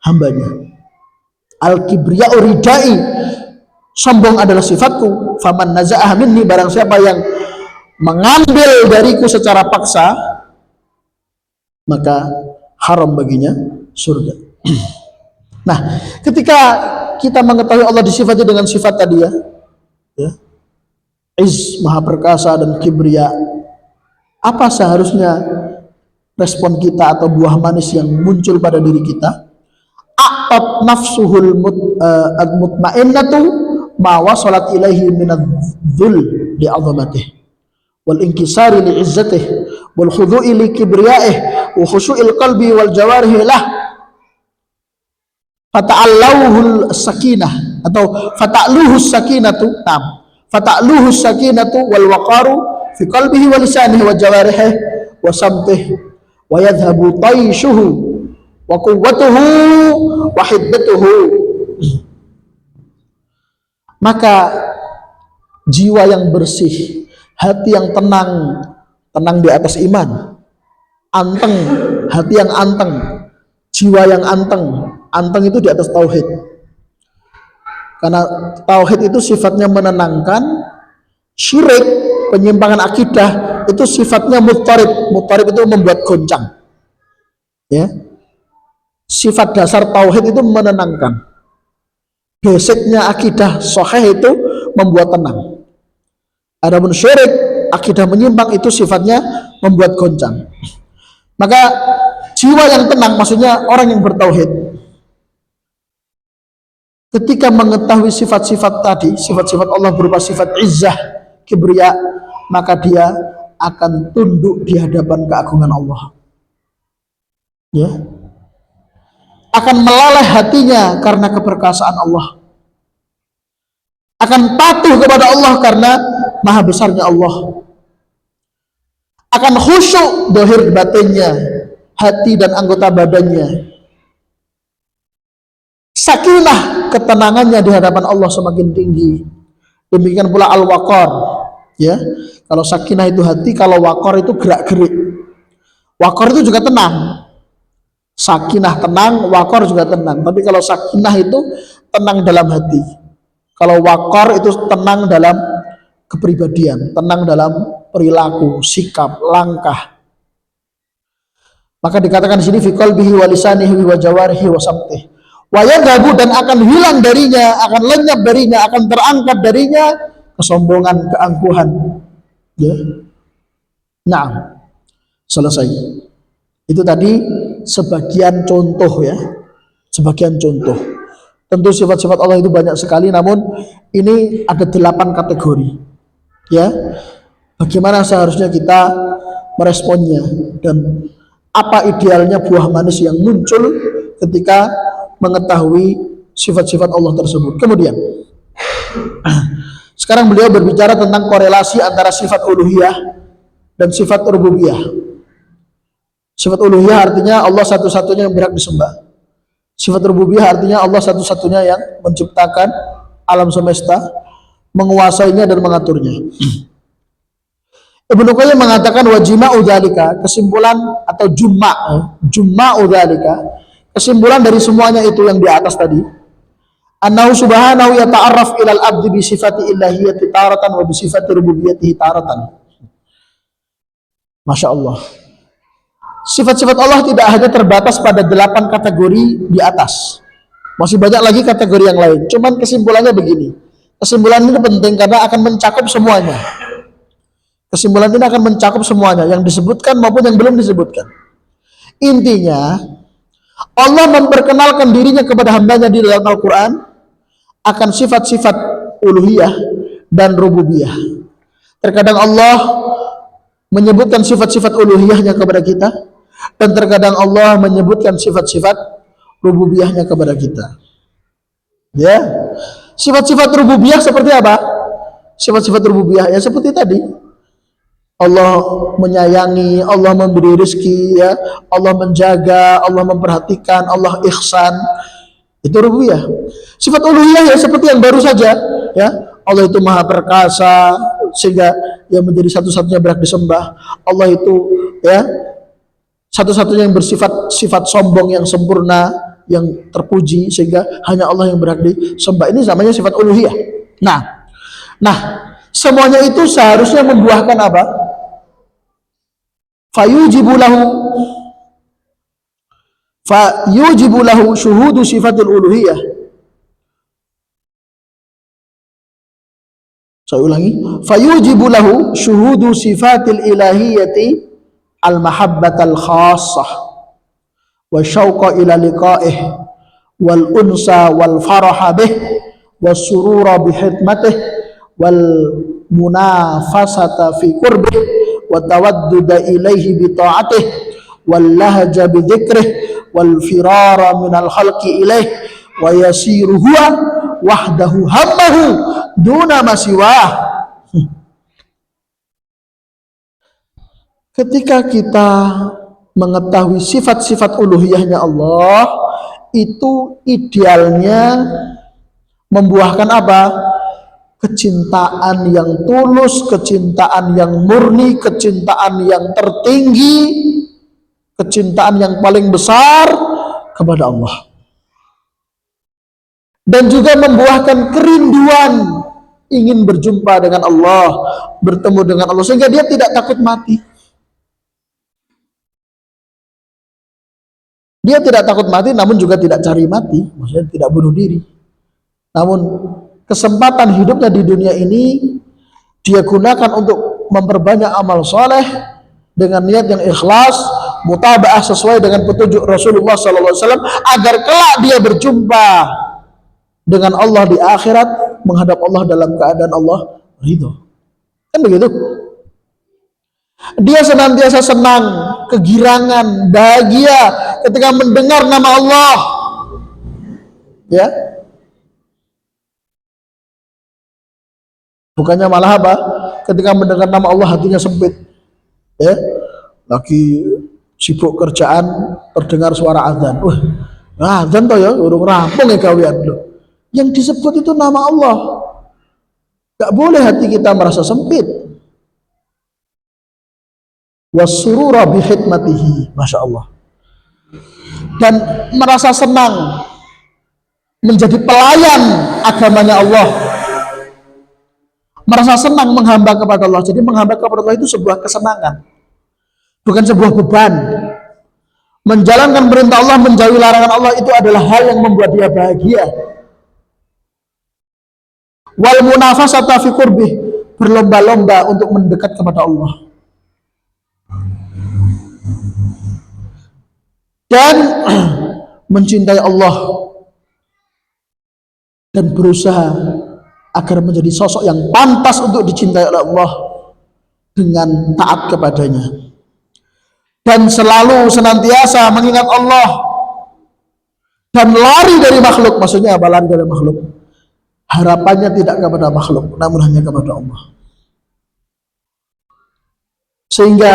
hambanya. Al-kibriya'u ridai. Sombong adalah sifatku. Faman naza'ah minni, barang siapa yang mengambil dariku secara paksa, maka haram baginya surga. Nah, ketika kita mengetahui Allah disifati dengan sifat tadi ya, Izz, maha perkasa, dan kibriya, apa seharusnya respon kita atau buah manis yang muncul pada diri kita? Aqat nafsuhul mutmainnatu ma wasalat ilaihi minadh-dhul li 'azamatih wal inkisari li 'izzatih wal khudu'i li kibriyaih wa khushu'il qalbi wal jawarih lah. Fata'alluhul sakinah atau fata'luhus sakinatu, fata'luhus sakinatu wal waqaru fi qalbihi wa lisanihi wa jawarihi wa samtihi wa yadhhabu tayshuhu wa quwwatuhu wa hiddatuhu. Maka jiwa yang bersih, hati yang tenang, tenang di atas iman, anteng, hati yang anteng, jiwa yang anteng. Anteng itu di atas tauhid. Karena tauhid itu sifatnya menenangkan. Syirik, penyimpangan akidah, itu sifatnya muttarib. Muttarib itu membuat goncang. Ya. Sifat dasar tauhid itu menenangkan. Basicnya akidah sahih itu membuat tenang. Adapun syirik, akidah menyimpang, itu sifatnya membuat goncang. Maka jiwa yang tenang, maksudnya orang yang bertauhid, ketika mengetahui sifat-sifat tadi, sifat-sifat Allah berupa sifat izzah, kibriya, maka dia akan tunduk di hadapan keagungan Allah. Ya. Akan melaleh hatinya karena keperkasaan Allah. Akan patuh kepada Allah karena maha besarnya Allah. Akan khusyuk dohir batinnya, hati dan anggota badannya. Sakinah, ketenangannya di hadapan Allah semakin tinggi. Demikian pula al-waqar, ya. Kalau sakinah itu hati, kalau waqar itu gerak-gerik. Waqar itu juga tenang. Sakinah tenang, waqar juga tenang. Tapi kalau sakinah itu tenang dalam hati. Kalau waqar itu tenang dalam kepribadian, tenang dalam perilaku, sikap, langkah. Maka dikatakan di sini fi qalbihi wa lisanihi wa jawarihi wa samtihi. Wayadhabu, dan akan hilang darinya, akan lenyap darinya, akan terangkat darinya kesombongan, keangkuhan. Ya. Nah, selesai. Itu tadi sebagian contoh ya, sebagian contoh. Tentu sifat-sifat Allah itu banyak sekali, namun ini ada 8 kategori. Ya, bagaimana seharusnya kita meresponnya dan apa idealnya buah manis yang muncul ketika mengetahui sifat-sifat Allah tersebut. Kemudian sekarang beliau berbicara tentang korelasi antara sifat uluhiyah dan sifat rububiyah. Sifat uluhiyah artinya Allah satu-satunya yang berhak disembah. Sifat rububiyah artinya Allah satu-satunya yang menciptakan alam semesta, menguasainya dan mengaturnya. Ibnu Qayyim mengatakan wajima'u dzalika, kesimpulan atau jumma'u dzalika, kesimpulan dari semuanya itu yang di atas tadi, annahu subhanahu yata'arraf ilal abdi bi sifati ilahiyyati taratan wa bi sifati rububiyyatihi taratan. Masya Allah. Sifat-sifat Allah tidak hanya terbatas pada 8 kategori di atas. Masih banyak lagi kategori yang lain. Cuman kesimpulannya begini. Kesimpulan ini penting karena akan mencakup semuanya. Kesimpulan ini akan mencakup semuanya, yang disebutkan maupun yang belum disebutkan. Intinya, Allah memperkenalkan dirinya kepada hambanya di dalam Al-Quran akan sifat-sifat uluhiyah dan rububiyah. Terkadang Allah menyebutkan sifat-sifat uluhiyahnya kepada kita, dan terkadang Allah menyebutkan sifat-sifat rububiyahnya kepada kita. Ya, sifat-sifat rububiyah seperti apa? Sifat-sifat rububiyah ya seperti tadi. Allah menyayangi, Allah memberi rezeki, ya, Allah menjaga, Allah memperhatikan, Allah ihsan. Itu rububiyah. Sifat uluhiyah ya seperti yang baru saja, ya. Allah itu maha perkasa sehingga yang menjadi satu-satunya berhak disembah. Allah itu ya satu-satunya yang bersifat sifat sombong yang sempurna, yang terpuji sehingga hanya Allah yang berhak disembah. Ini namanya sifat uluhiyah. Nah, semuanya itu seharusnya membuahkan apa? Fayujibu lahu syuhudu sifatil uluhiyah. Saya ulangi. Fayujibu lahu syuhudu sifatil ilahiyyati al-mahabbatal khassah wa syauqa ila liqa'ih wal unsa wal faraha bih was surura bi hikmatih wal munafasata fi qurbih wa tawadduda ilaihi bi ta'atih wal lahaja bi dzikrih wal firara minal khalqi ilaih wa yasiru huwa wahdahu hammahu duna masiwah. Ketika kita mengetahui sifat-sifat uluhiyahnya Allah, itu idealnya membuahkan apa? Kecintaan yang tulus, kecintaan yang murni, kecintaan yang tertinggi, kecintaan yang paling besar kepada Allah. Dan juga membuahkan kerinduan ingin berjumpa dengan Allah, bertemu dengan Allah, sehingga dia tidak takut mati. Dia tidak takut mati, namun juga tidak cari mati, maksudnya tidak bunuh diri. Namun kesempatan hidupnya di dunia ini dia gunakan untuk memperbanyak amal soleh dengan niat yang ikhlas, mutabaah sesuai dengan petunjuk Rasulullah SAW, agar kelak dia berjumpa dengan Allah di akhirat, menghadap Allah dalam keadaan Allah ridho. Kan begitu? Dia senantiasa senang, kegirangan, bahagia ketika mendengar nama Allah. Ya. Bukannya malah apa? Ketika mendengar nama Allah hatinya sempit. Ya. Lagi sibuk kerjaan, terdengar suara azan. Wah, azan toh ya, urung rampung ya gawean lho. Yang disebut itu nama Allah. Gak boleh hati kita merasa sempit. Wasurura bi khidmatihi, masya Allah, dan merasa senang menjadi pelayan agamanya Allah, merasa senang menghamba kepada Allah. Jadi menghamba kepada Allah itu sebuah kesenangan, bukan sebuah beban. Menjalankan perintah Allah, menjauhi larangan Allah, itu adalah hal yang membuat dia bahagia. Wal munafasata fi qurbih, berlomba-lomba untuk mendekat kepada Allah. Dan mencintai Allah dan berusaha agar menjadi sosok yang pantas untuk dicintai oleh Allah dengan taat kepadanya, dan selalu senantiasa mengingat Allah dan lari dari makhluk. Maksudnya apa? Lari dari makhluk, harapannya tidak kepada makhluk namun hanya kepada Allah, sehingga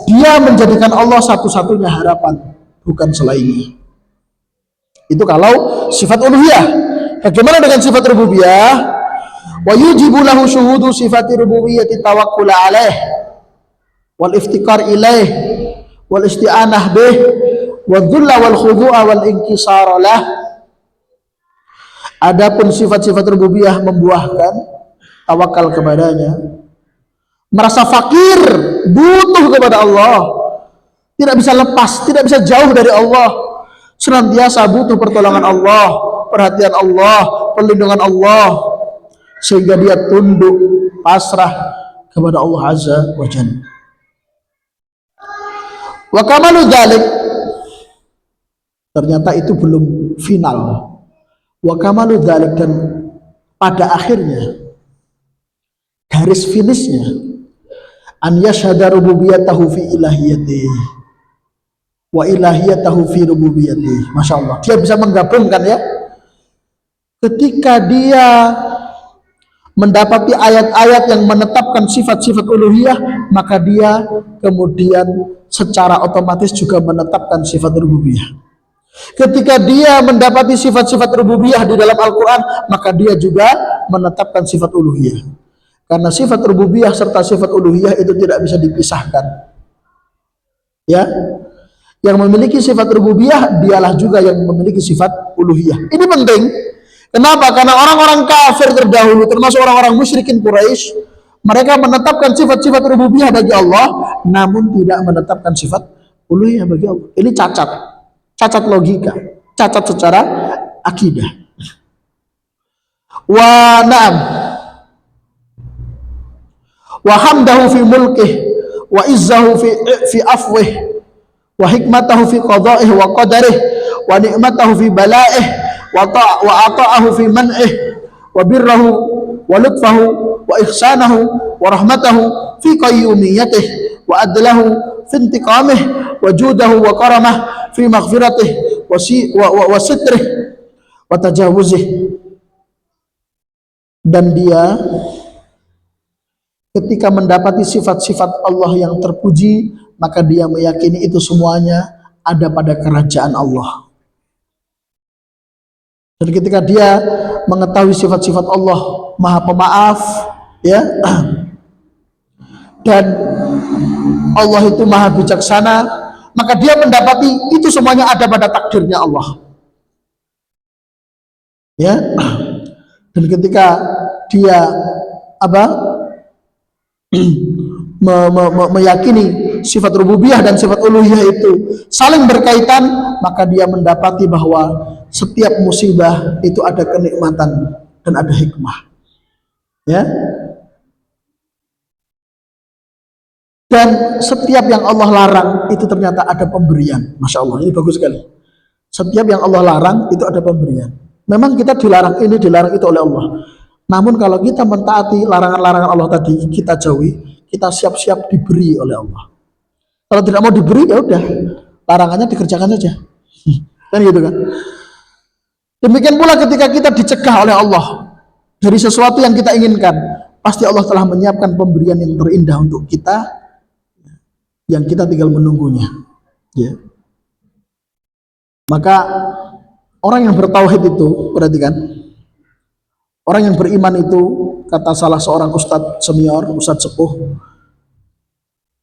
dia menjadikan Allah satu-satunya harapan, bukan selainnya. Itu kalau sifat uluhiyah. Bagaimana dengan sifat rububiyah? Wa yujibu lahu syuhudu sifati rububiyyati tawakkul alaih wal iftikar ilaih wal isti'anah bih wal dhulla wal khudu'a wal inkisar lah. Adapun sifat-sifat rububiyah membuahkan tawakal kepadanya, merasa fakir, butuh kepada Allah, tidak bisa lepas, tidak bisa jauh dari Allah, senantiasa butuh pertolongan Allah, perhatian Allah, perlindungan Allah, sehingga dia tunduk, pasrah kepada Allah Azza wa Jalla. Wa kamalu dzalik, ternyata itu belum final. Wa kamalu dzalik, dan pada akhirnya, garis finishnya, an yashhada rububiyyatahu fi ilahiyatihi wa ilahiyatahu fi rububiyyatihi. Masya Allah, dia bisa menggabungkan ya. Ketika dia mendapati ayat-ayat yang menetapkan sifat-sifat uluhiyah, maka dia kemudian secara otomatis juga menetapkan sifat rububiyah. Ketika dia mendapati sifat-sifat rububiyah di dalam Al-Quran, maka dia juga menetapkan sifat uluhiyah. Karena sifat rububiyah serta sifat uluhiyah itu tidak bisa dipisahkan. Ya, yang memiliki sifat rububiyah dialah juga yang memiliki sifat uluhiyah. Ini penting. Kenapa? Karena orang-orang kafir terdahulu, termasuk orang-orang musyrikin Quraisy, mereka menetapkan sifat-sifat rububiyah bagi Allah, namun tidak menetapkan sifat uluhiyah bagi Allah. Ini cacat logika, cacat secara akidah. Wa na'am, wa hamdahu fi mulkih, wa izzahu fi afwih, wa hikmatahu fi qada'ih wa qadarih, wa ni'matahu fi bala'ih, wa ata'ahu fi man'ih, wa birrahu wa lutfahu wa ihsanahu wa rahmatahu fi qayyumiyatih, wa adlahu fi intiqamih, wa judahu wa karamah fi maghfiratih wa sitrih wa tajawuzih. Dan dia ketika mendapati sifat-sifat Allah yang terpuji, maka dia meyakini itu semuanya ada pada kerajaan Allah. Dan ketika dia mengetahui sifat-sifat Allah Maha Pemaaf, ya, dan Allah itu Maha Bijaksana, maka dia mendapati itu semuanya ada pada takdirnya Allah. Ya, dan ketika dia meyakini sifat rububiyah dan sifat uluhiyah itu saling berkaitan, maka dia mendapati bahwa setiap musibah itu ada kenikmatan dan ada hikmah. Ya. Dan setiap yang Allah larang itu ternyata ada pemberian. Masya Allah, ini bagus sekali. Setiap yang Allah larang itu ada pemberian. Memang kita dilarang ini, dilarang itu oleh Allah. Namun kalau kita mentaati larangan-larangan Allah tadi, kita jauhi, kita siap-siap diberi oleh Allah. Kalau tidak mau diberi, ya udah, larangannya dikerjakan saja. Kan gitu kan? Demikian pula ketika kita dicegah oleh Allah dari sesuatu yang kita inginkan, pasti Allah telah menyiapkan pemberian yang terindah untuk kita, yang kita tinggal menunggunya. Ya. Maka orang yang bertauhid itu, perhatikan, orang yang beriman itu, kata salah seorang ustadz senior, ustadz sepuh,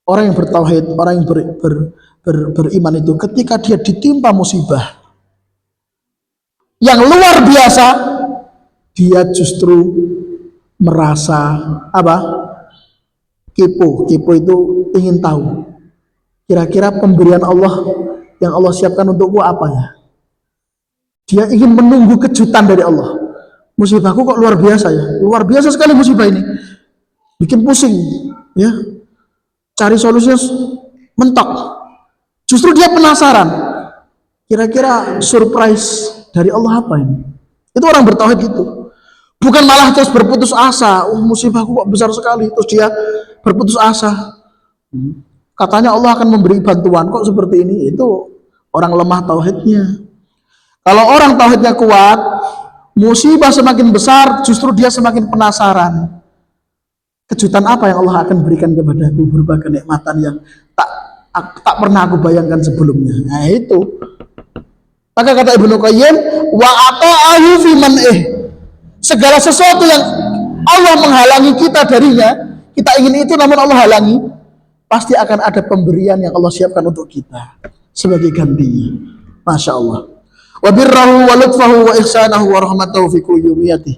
orang yang bertauhid, orang yang beriman itu, ketika dia ditimpa musibah yang luar biasa, dia justru merasa kepo itu ingin tahu kira-kira pemberian Allah yang Allah siapkan untukku apa ya. Dia ingin menunggu kejutan dari Allah. Musibahku kok luar biasa ya, luar biasa sekali musibah ini, bikin pusing ya, cari solusinya mentok. Justru dia penasaran, kira-kira surprise dari Allah apa ini. Itu orang bertauhid itu. Bukan malah terus berputus asa, musibahku kok besar sekali, terus dia berputus asa. Katanya Allah akan memberi bantuan, kok seperti ini. Itu orang lemah tauhidnya. Kalau orang tauhidnya kuat, musibah semakin besar, justru dia semakin penasaran. Kejutan apa yang Allah akan berikan kepadaku, berupa kenikmatan yang tak tak pernah aku bayangkan sebelumnya. Nah itu. Maka kata Ibnu Qayyim, wa ata'ahu fi man'ih. Segala sesuatu yang Allah menghalangi kita darinya, kita ingin itu namun Allah halangi, pasti akan ada pemberian yang Allah siapkan untuk kita sebagai gantinya. Masya Allah. Wa birrahu wa lutfahu wa ihsanahu wa rahmatahu fi kulliyumiyati.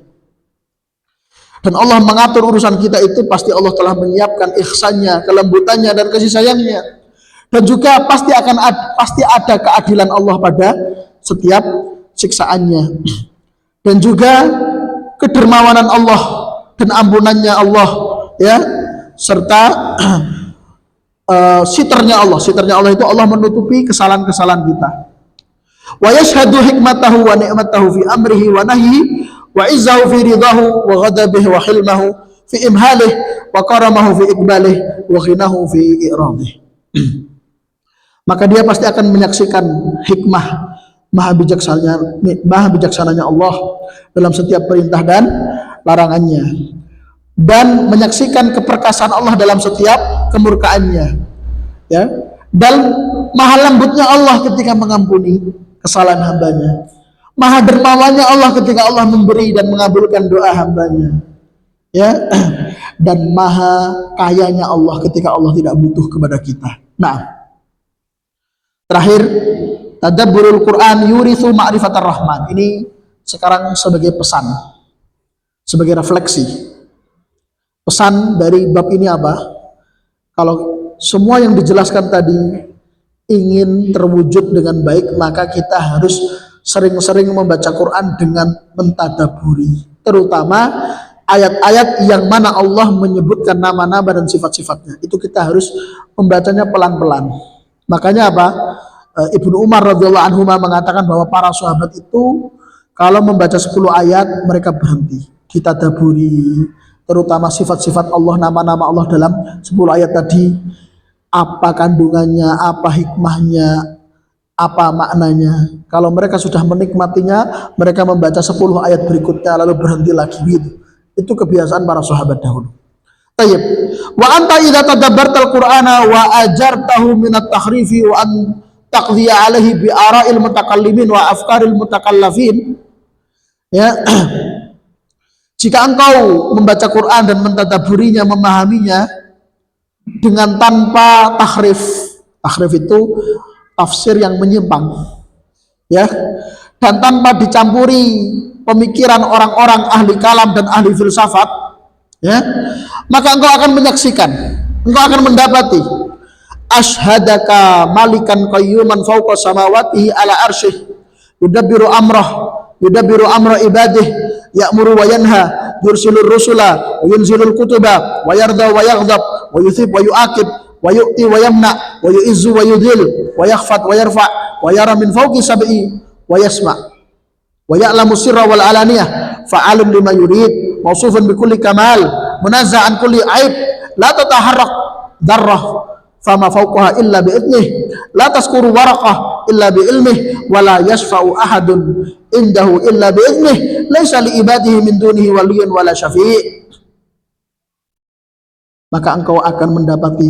Dan Allah mengatur urusan kita itu pasti Allah telah menyiapkan ihsannya, kelembutannya dan kasih sayangnya. Dan juga pasti ada keadilan Allah pada setiap siksaannya. Dan juga kedermawanan Allah dan ampunannya Allah, ya, serta sitrnya Allah. Sitrnya Allah itu Allah menutupi kesalahan-kesalahan kita. Wa yashhadu hikmatahu wa ni'matahu fi amrihi wa nahyihi wa izzahu fi ridahu wa ghadabihi wa hilmahu fi imhalih wa karamahu fi iqbalih wa ghinahu fi i'radih. Maka dia pasti akan menyaksikan hikmah maha bijaksananya Allah dalam setiap perintah dan larangannya, dan menyaksikan keperkasaan Allah dalam setiap kemurkaannya, ya, dan maha lembutnya Allah ketika mengampuni kesalahan hambanya, maha dermawannya Allah ketika Allah memberi dan mengabulkan doa hambanya, ya, dan maha kayanya Allah ketika Allah tidak butuh kepada kita. Nah, terakhir, tadabburul Quran yurithu ma'rifatar rahman. Ini sekarang sebagai pesan, sebagai refleksi. Pesan dari bab ini apa? Kalau semua yang dijelaskan tadi ingin terwujud dengan baik, maka kita harus sering-sering membaca Quran dengan mentadaburi, terutama ayat-ayat yang mana Allah menyebutkan nama-nama dan sifat-sifatnya. Itu kita harus membacanya pelan-pelan. Makanya apa? Ibnu Umar radhiyallahu anhu mengatakan bahwa para sahabat itu kalau membaca 10 ayat mereka berhenti, ditadaburi, terutama sifat-sifat Allah, nama-nama Allah dalam 10 ayat tadi, apa kandungannya, apa hikmahnya, apa maknanya. Kalau mereka sudah menikmatinya, mereka membaca 10 ayat berikutnya lalu berhenti lagi gitu. Itu kebiasaan para sahabat dahulu. Tayyib. Wa anta idza tadabbartal Qur'ana wa ajartahu min at-takhrifi wa an taqdiya alaihi bi ara'il mutakallimin wa afkaril mutakallafin. Ya. Jika engkau membaca Quran dan mentadaburinya, memahaminya dengan tanpa tahrif. Tahrif itu tafsir yang menyimpang. Ya. Dan tanpa dicampuri pemikiran orang-orang ahli kalam dan ahli filsafat, ya, maka engkau akan menyaksikan, engkau akan mendapati ashhadaka malikan qayyuman fawqa samawatihi ala arsyih yudabbiru amra ibadih ya'muru wa yanha yursilur rusula wa yunzilul kutuba wa yarda wa yaghdab wa yuthib wa yu'aqib wa yu'ti wa yamna wa yu'izzu wa yudhil wa yakhfat wa yarfa wa yara min fawqi sab'i wa yasma' wa ya'lamu sirra wal alaniyah fa'alim lima yurid mausufun bi kulli kamal munazza'an kulli aib la tataharrak darrah fama fawqaha illa bi idnih la taskuru waraqah illa bi ilmih wa la yashfa'u ahadun indahu illa bi idnih laisa li ibadihi min dunihi waliyyun wala syafi'. Maka engkau akan mendapati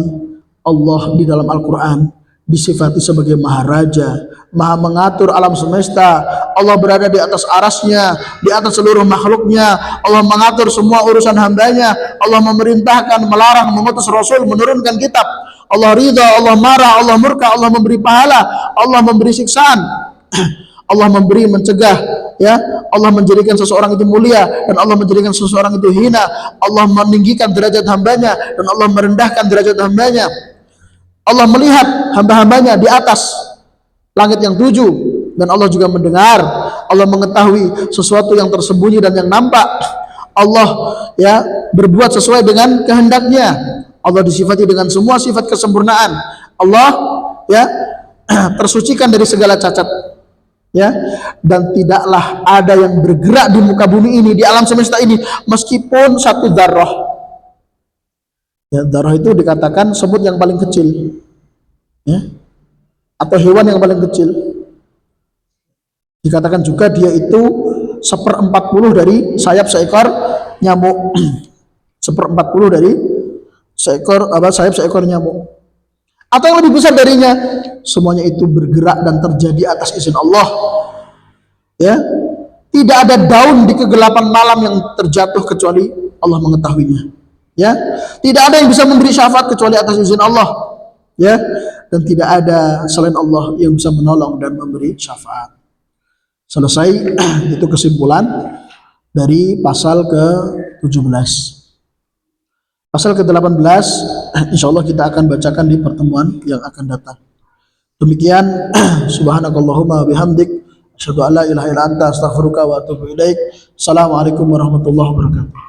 Allah di dalam Al-Quran disifati sebagai Maharaja, Maha mengatur alam semesta. Allah berada di atas arasnya, di atas seluruh makhluknya. Allah mengatur semua urusan hambanya. Allah memerintahkan, melarang, mengutus Rasul, menurunkan kitab. Allah ridha, Allah marah, Allah murka, Allah memberi pahala, Allah memberi siksaan, Allah memberi, mencegah, ya. Allah menjadikan seseorang itu mulia dan Allah menjadikan seseorang itu hina. Allah meninggikan derajat hambanya dan Allah merendahkan derajat hambanya. Allah melihat hamba-hambanya di atas langit yang 7 dan Allah juga mendengar. Allah mengetahui sesuatu yang tersembunyi dan yang nampak. Allah, ya, berbuat sesuai dengan kehendaknya. Allah disifati dengan semua sifat kesempurnaan. Allah, ya, tersucikan dari segala cacat, ya, dan tidaklah ada yang bergerak di muka bumi ini, di alam semesta ini, meskipun satu dzarrah. Ya, darah itu dikatakan semut yang paling kecil, ya, atau hewan yang paling kecil. Dikatakan juga dia itu 1/40 dari sayap seekor nyamuk. 1/40 dari sayap seekor nyamuk. Atau yang lebih besar darinya, semuanya itu bergerak dan terjadi atas izin Allah. Ya, tidak ada daun di kegelapan malam yang terjatuh kecuali Allah mengetahuinya. Ya, tidak ada yang bisa memberi syafaat kecuali atas izin Allah. Ya, dan tidak ada selain Allah yang bisa menolong dan memberi syafaat. Selesai. Itu kesimpulan dari pasal ke-17. Pasal ke-18 insya Allah kita akan bacakan di pertemuan yang akan datang. Demikian. Subhanakallahumma bihamdik asyhadu an la ilaha illa anta astaghfiruka wa atubu ilaik. Assalamualaikum warahmatullahi wabarakatuh.